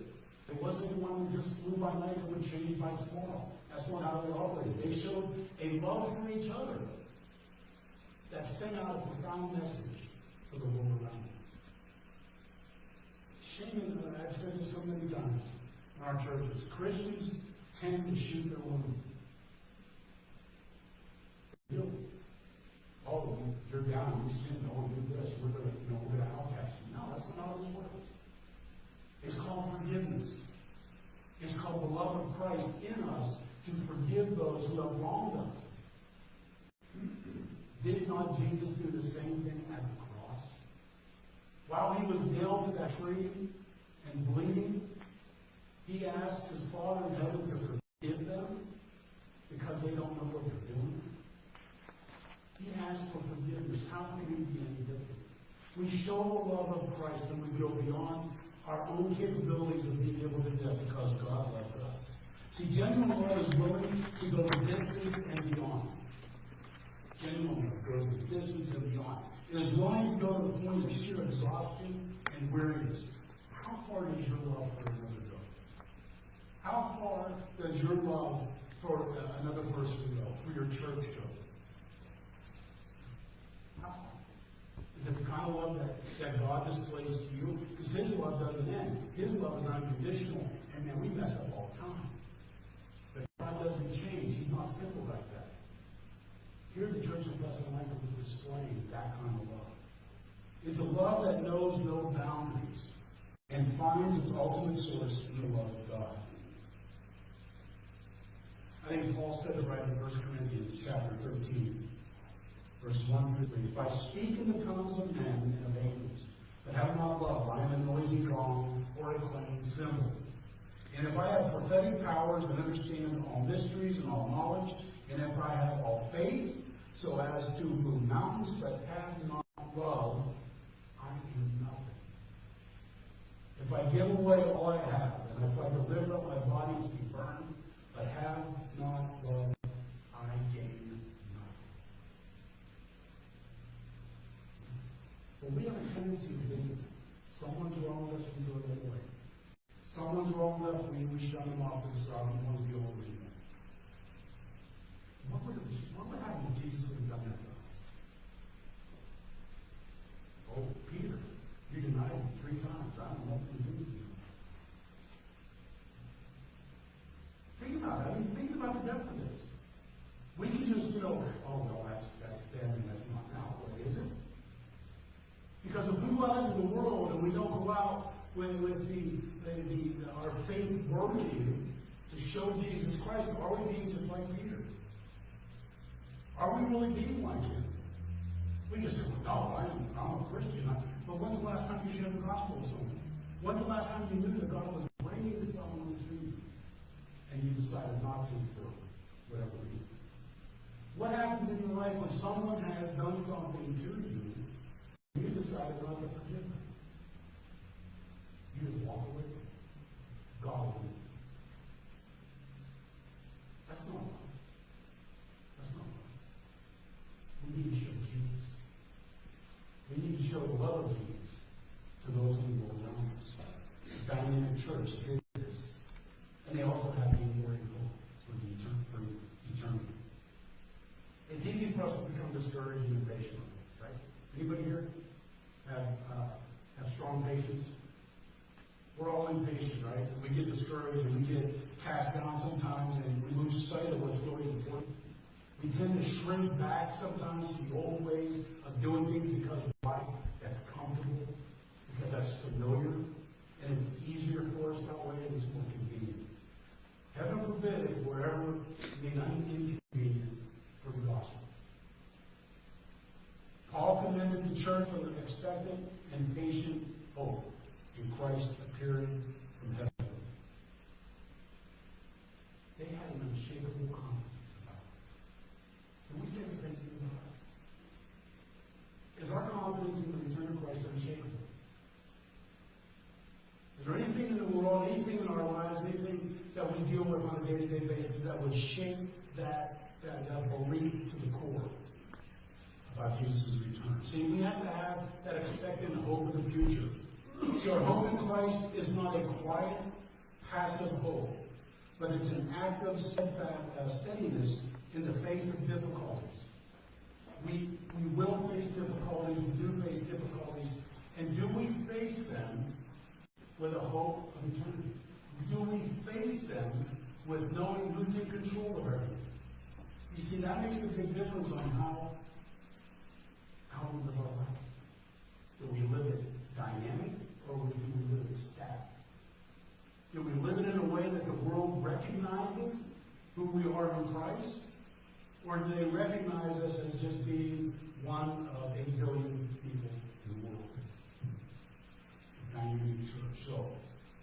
It wasn't one that just flew by night and would change by tomorrow. That's not how they operated. They showed a love for each other that sent out a profound message to the world around them. Shame, I've said this so many times in our churches. Christians tend to shoot their women. Oh, you're down, you sin, oh, you do this, we're going to outcast you. No, that's not how this works. It's called forgiveness. It's called the love of Christ in us to forgive those who have wronged us. Did not Jesus do the same thing at the cross? While he was nailed to that tree and bleeding, he asked his Father in heaven to forgive them because they don't know what they're doing. He asked for forgiveness. How can we be any different? We show the love of Christ and we go beyond our own capabilities of being able to do that because God loves us. See, genuine love is willing to go the distance and beyond. Genuine love goes the distance and beyond. It is willing to go to the point of sheer exhaustion and weariness. How far does your love for another go? How far does your love for another person go? For your church go? How far? Is it the kind of love that God displays to you? Because his love doesn't end. His love is unconditional, and man, we mess up all the time. But God doesn't change. He's not fickle like that. Here the church of Thessalonica was displaying that kind of love. It's a love that knows no boundaries and finds its ultimate source in the love of God. I think Paul said it right in 1 Corinthians chapter 13. Verses 1 through 3. If I speak in the tongues of men and of angels, but have not love, I am a noisy gong or a clanging cymbal. And if I have prophetic powers and understand all mysteries and all knowledge, and if I have all faith so as to move mountains, but have not love, I am nothing. If I give away all I have, and if I deliver up my body to be burned, but have not love, I gain nothing. But we have a tendency to think someone's wrong with us, we throw them away. Someone's wrong with us, we shut them off to the side, we want to deal with them. What would happen if Jesus would have done that to us? Oh, Peter, you denied me 3 times. I don't know what to do with you. Think about it. I mean, think about the depth of this. We can just, oh, well, that's then and that's not now. What is it? Because if we go out into the world and we don't go out with our faith working to show Jesus Christ, are we being just like Peter? Are we really being like him? We can say, well, no, I'm a Christian. But when's the last time you shared the gospel with someone? When's the last time you knew that God was bringing someone to you and you decided not to for whatever reason? What happens in your life when someone has done something to you and you decided not to forgive them? You just walk away from it. God will. That's not love. That's not love. We need to show Jesus. We need to show the love of Jesus to those in the world around us. The dynamic church did this. And they also have the enduring hope for eternity. It's easy for us to become discouraged and impatient with this, right? Anybody here have strong patience? We're all impatient, right? We get discouraged and we get cast down sometimes and we lose sight of what's really important. We tend to shrink back sometimes to the old ways of doing things because why? That's comfortable, because that's familiar, and it's easier for us that way, and it's more convenient. Heaven forbid if we're ever made inconvenient for the gospel. Paul commended the church for their expectant and patient hope in Christ appearing from heaven. They had an unshakable confidence about it. Can we say the same thing about us? Is our confidence in the return of Christ unshakable? Is there anything in the world, anything in our lives, anything that we deal with on a day-to-day basis that would shake that belief to the core about Jesus' return? See, we have to have that expectant hope in the future. See, our hope in Christ is not a quiet, passive hope, but it's an active steadiness in the face of difficulties. We will face difficulties, we do face difficulties, and do we face them with a hope of eternity? Do we face them with knowing who's in control of everything? You see, that makes a big difference on how we live our life. Do we live it dynamic, or do we live it static? Do we live it in a way that the world recognizes who we are in Christ? Or do they recognize us as just being one of 8 billion people in the world? A dynamic church. So,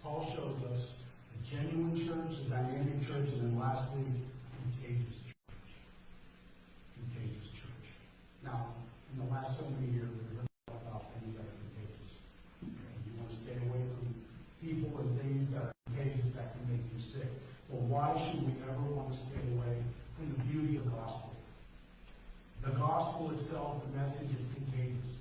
Paul shows us a genuine church, a dynamic church, and then lastly, a contagious church. Contagious church. Now, in the last so many years, we've heard about things that are contagious. Okay? You want to stay away from people and things that are contagious that can make you sick. Well, why should we ever want to stay away from the beauty of the gospel? The gospel itself, the message, is contagious.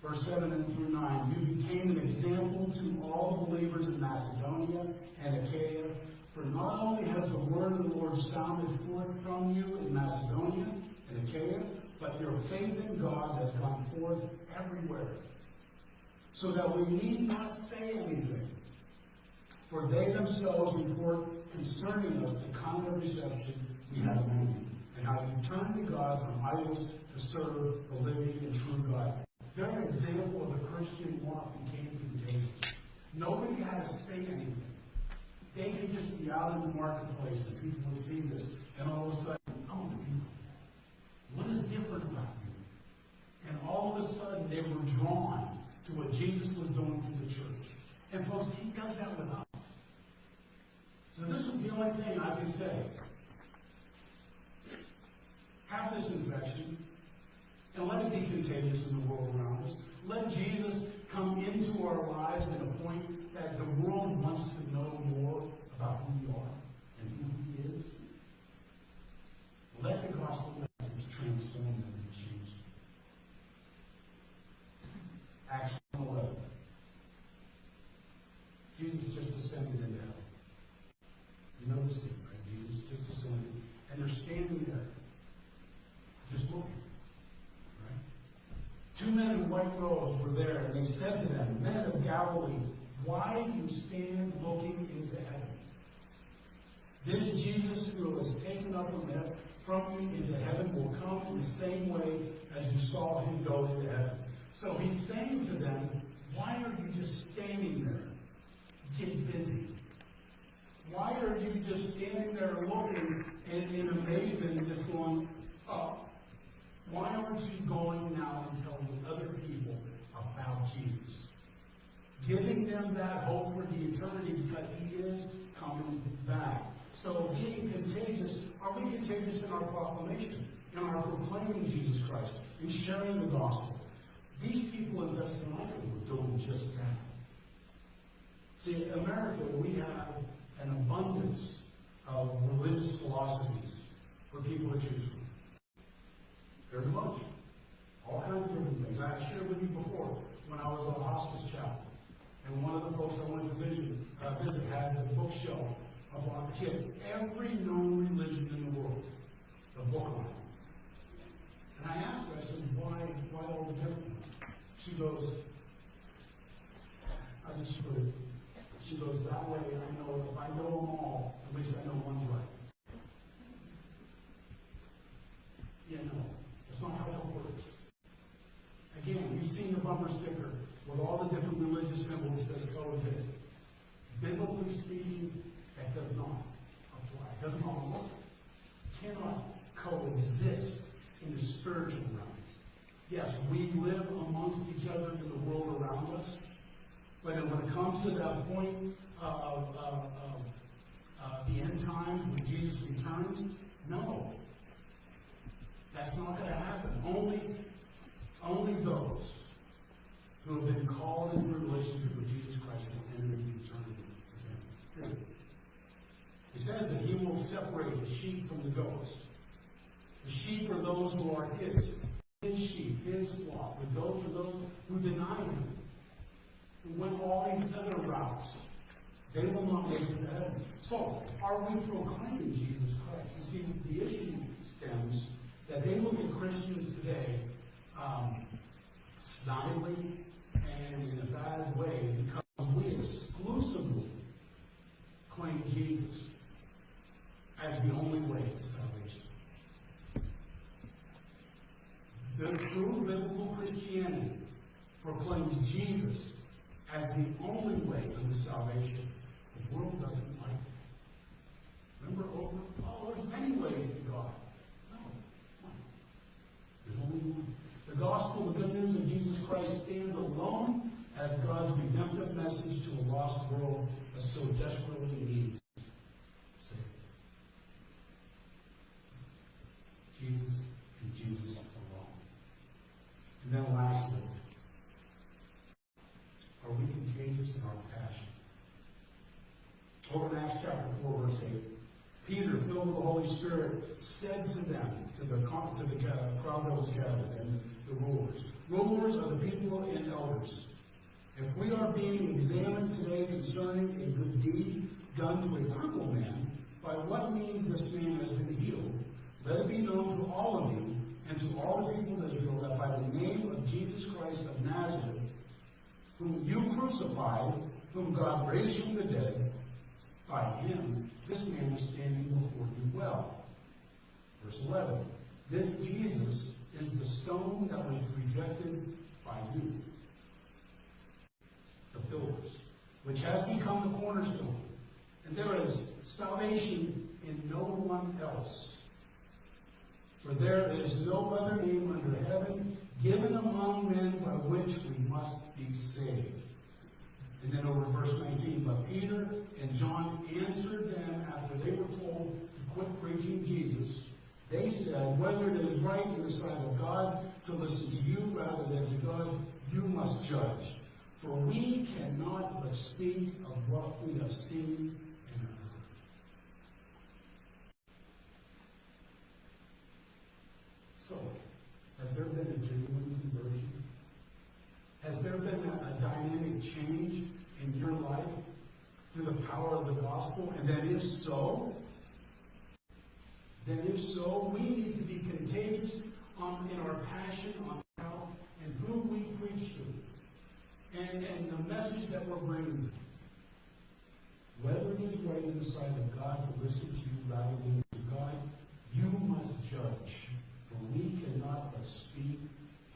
Verse 7 and through 9, you became an example to all the believers in Macedonia and Achaia, for not only has the word of the Lord sounded forth from you in Macedonia and Achaia, but your faith in God has gone forth everywhere, so that we need not say anything. For they themselves report concerning us the kind of reception we had among you, and how you turned to God from idols to serve the living and true God. Their example of the Christian walk became contagious. Nobody had to say anything. They could just be out in the marketplace and people would see this, and all of a sudden, I want to be like that. What is different about you? And all of a sudden, they were drawn to what Jesus was doing through the church. And folks, he does that with us. So this is the only thing I can say. Have this infection, and let it be contagious in the world around us. Let Jesus come into our lives at a point that the world wants to know more about who we are and who He is. Let the gospel message transform them and change them. Acts 1:11. Jesus just ascended into heaven. You notice it, right? Jesus just ascended. And they're standing there, just looking. Right? Two men in white robes were there, and they said to them, Men of Galilee, why do you stand looking into heaven? This Jesus who was taken up from you into heaven will come in the same way as you saw him go into heaven. So he's saying to them, why are you just standing there? Get busy. Why are you just standing there looking in amazement and just going, oh, why aren't you going now and telling other people about Jesus? Giving them that hope for the eternity because He is coming back. So being contagious, are we contagious in our proclamation, in our proclaiming Jesus Christ, in sharing the gospel? These people in Thessalonica were doing just that. See, in America, we have an abundance of religious philosophies for people to choose from. There's a bunch. All kinds of different things. I shared with you before when I was on hospice chapel. And one of the folks I went to visit had the bookshelf up on it. She had every known religion in the world, the book on it. And I asked her, I said, why all the different ones? She goes, how did she put it? She goes, that way I know if I know them all, at least I know one's right. Yeah, no, that's not how that works. Again, you've seen the bumper sticker with all the different religious symbols that coexist. Biblically speaking, that does not apply. It does not work. It cannot coexist in the spiritual realm. Yes, we live amongst each other in the world around us, but when it comes to that point of the end times when Jesus returns, no. That's not going to happen. Only those who have been called into a relationship with Jesus Christ will enter into eternity with Him. It says that He will separate the sheep from the goats. The sheep are those who are His sheep, His flock. The goats are those who deny Him, who went all these other routes. They will not make it to heaven. So, are we proclaiming Jesus Christ? You see, the issue stems that they look at Christians today snidely and in a bad way because we exclusively claim Jesus as the only way to salvation. The true biblical Christianity proclaims Jesus as the only way unto salvation. The world doesn't like it. Remember, there's many ways to God. No, one. There's only one. The gospel, the good news of Jesus Christ, stands alone as God's redemptive message to a lost world that so desperately needs Savior. Jesus and Jesus alone. And then lastly, are we contagious in our passion? Over in Acts chapter 4, verse 8, Peter, filled with the Holy Spirit, said to them, to the crowd that was gathered, and the rulers are the people and elders. If we are being examined today concerning a good deed done to a crippled man, by what means this man has been healed, let it be known to all of you and to all the people of Israel that by the name of Jesus Christ of Nazareth, whom you crucified, whom God raised from the dead, by Him, this man is standing before you well. Verse 11, this Jesus is the stone that was rejected by you, the builders, which has become the cornerstone. And there is salvation in no one else. For there is no other name under heaven given among men by which we must be saved. And then over to verse 19, but Peter and John answered them after they were told to quit preaching Jesus. They said, whether it is right in the sight of God to listen to you rather than to God, you must judge. For we cannot but speak of what we have seen and heard. So, has there been a genuine conversion? Has there been a dynamic change in your life through the power of the gospel? And then if so, we need to be contagious in our passion on how and who we preach to, and the message that we're bringing. Whether it is right in the sight of God to listen to you rather than to God, you must judge. For we cannot but speak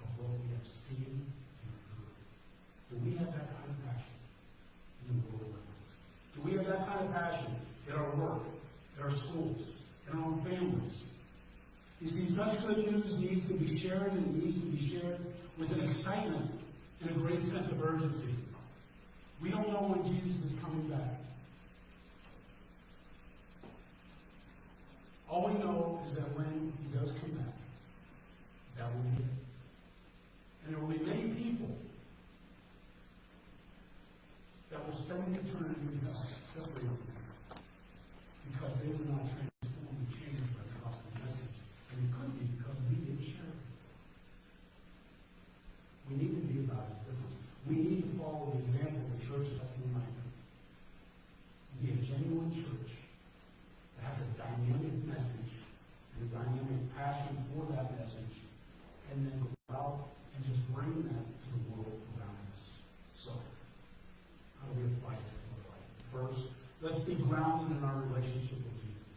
of what we have seen and heard. Do we have that kind of passion in the world around us? Do we have that kind of passion in our work, in our schools, in our own families? You see, such good news needs to be shared, and it needs to be shared with an excitement and a great sense of urgency. We don't know when Jesus is coming back. All we know is that when he does come back, that will be it. And there will be many people that will spend eternity in hell, separated from him, because they were not transformed and changed by the gospel message. And it could be because we didn't share it. We need to be about his business. We need to follow the example of the church of Thessalonica. Be a genuine church that has a dynamic message and a dynamic passion for that message, and then go out and just bring that to the world around us. So, how do we apply this to our life? First, let's be grounded in our relationship with Jesus.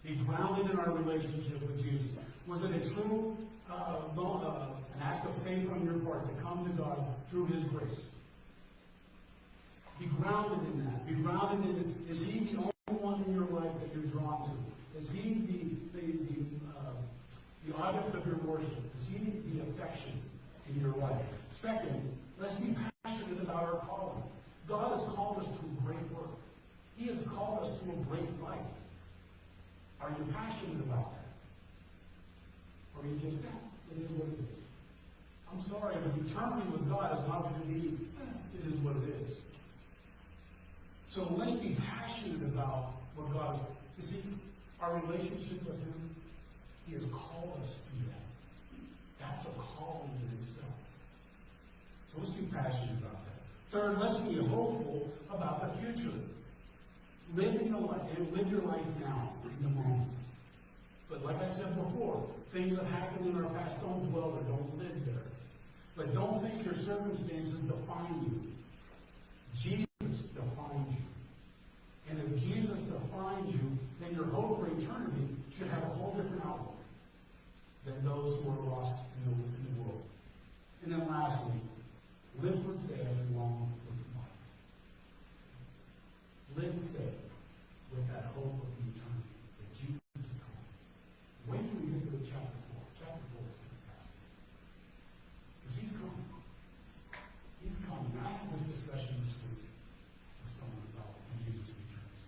Be grounded in our relationship with Jesus. Was it a true an act of faith on your part to come to God through his grace? Be grounded in that. Be grounded in, is he the only one in your life that you're drawn to? Is he the object of your worship? Is he the affection in your life? Second, let's be passionate about our calling. God has called us to a great work. He has called us to a great life. Are you passionate about that? Or are you just, it is what it is? I'm sorry, but eternity with God is not going to be, it is what it is. So let's be passionate about what God is. You see, our relationship with him, he has called us to that. That's a calling in itself. So let's be passionate about that. Third, let's be hopeful about the future. Live your life now, in the moment. But like I said before, things that happened in our past, don't dwell or don't live there. But don't think your circumstances define you. Jesus defines you. And if Jesus defines you, then your hope for eternity should have a whole different outlook than those who are lost in the world. And then lastly, live for today as you long for tomorrow. Live today with that hope of the eternity, that Jesus is coming. When can we get to chapter 4? Chapter 4 is fantastic. Because he's coming. He's coming. I had this discussion this week with someone about when Jesus returns.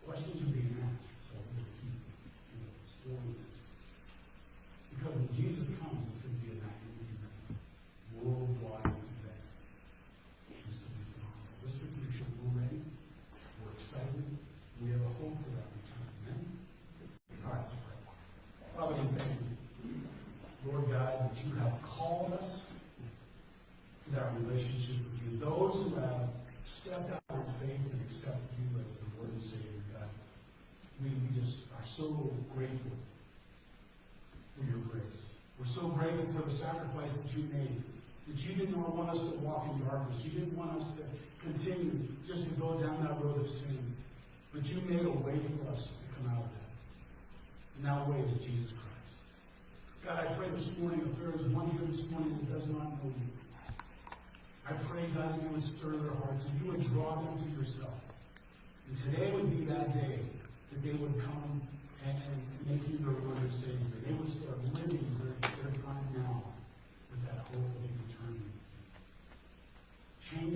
Questions are being asked, so I'm going to keep exploring this. Because when Jesus comes, it's going to be an active worldwide event. It's going to be phenomenal. Let's just make sure we're ready. We're excited. We have a hope for that return. Amen? All right, let's pray. Father, we thank you, Lord God, that you have called us to that relationship with you. Those who have stepped out in faith and accepted you as the Lord and Savior, God, we just are so grateful for your grace. We're so grateful for the sacrifice that you made, that you didn't want us to walk in darkness. You didn't want us to continue just to go down that road of sin. But you made a way for us to come out of that. And that way is Jesus Christ. God, I pray this morning, if there is one here this morning that does not know you, I pray, God, that you would stir their hearts and you would draw them to yourself. And today would be that day that they would come and make you their Lord and Savior. They would start living their time now with that hope of eternity. Change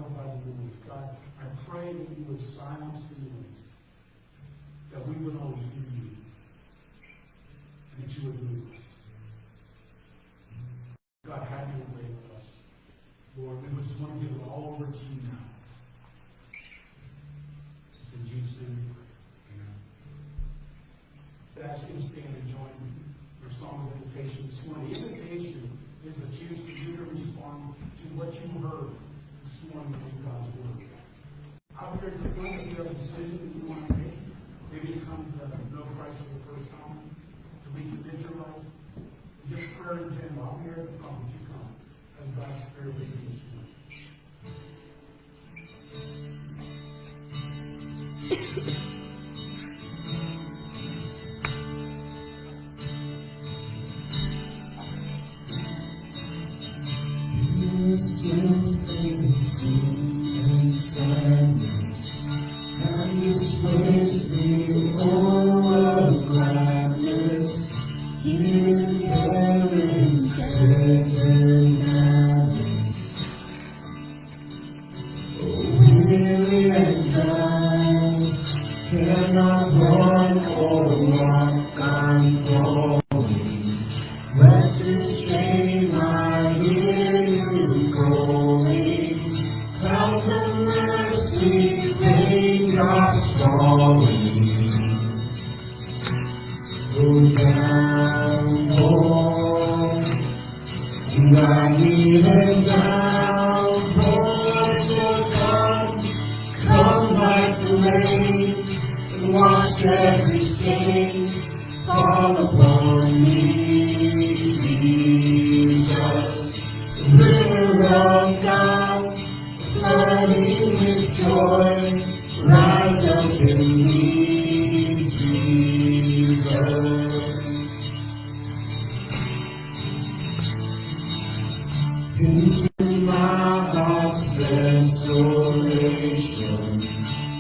startled by the noise. God, I pray that you would silence the noise, that we would always hear you, and that you would move us. God, have your way with us. Lord, we just want to give it all over to you now. It's in Jesus' name we pray. Amen. I'd ask you to stand and join your song of invitation this morning. The invitation is a chance for you to respond to what you heard this morning in God's Word. Out here at the front, if you have a decision that you want to make, maybe it's come to know Christ for the first time, to recommit your life, just prayer and intent. Out here at the front, would you come as God's Spirit leads you this morning? And sadness, and displace me over gladness, here bearing present madness. Oh, weary and dry, cannot run or walk, I'm falling. Let this shame I hear you calling. Clouds of mercy, raindrops falling. Go down, Lord. I need a downpour, so come like the rain, and wash every stain. Fall upon me, Jesus, the river of God, flooding with joy, rise up in me, Jesus. Into my heart's desolation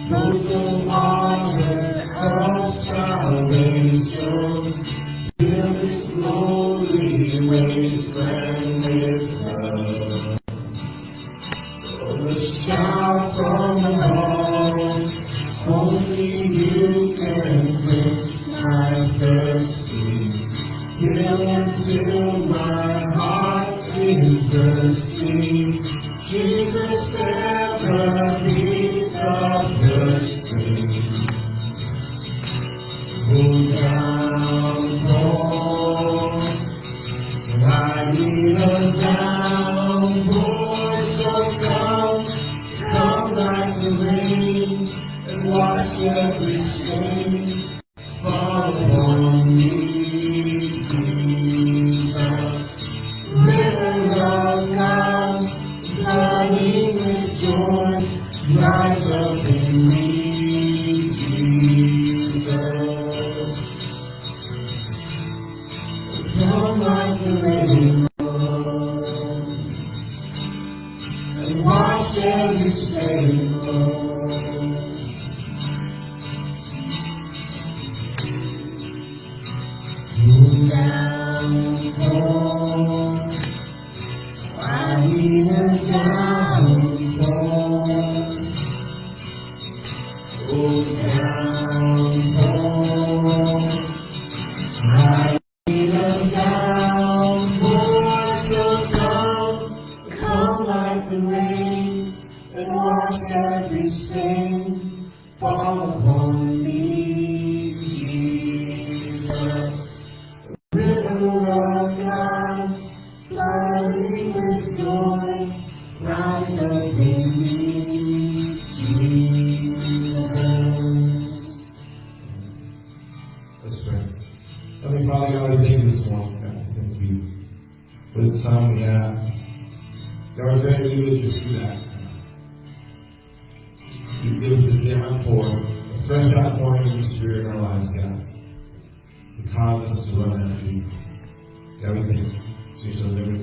flows the water of salvation. Fill this lonely wasteland with love. A shout from above, only you can quench my thirsting. Fill until my heart is thirsty. Jesus, ever be the first thing. Go down, Lord. I need a downpour, so come like the rain, and wash every stain. Fall upon me, Jesus. River of God, flooding with joy, rise up in me, Jesus. Come like the rain, Lord, and wash every stain, Lord. Come down, Lord, I need a downpour. Oh, downpour, I need a downpour, so come like the rain, and wash every stain. Fall upon me, Jesus. River of God, flooding with joy, rise up in me, Jesus. Let's pray. Heavenly Father, God, we thank you this morning. God, thank you for this time we have. God, we pray that you would just do that. You give us a downpour, a fresh outpouring of your Spirit in our lives, God, to cause us to run after you. God, we thank you. So you show us everything.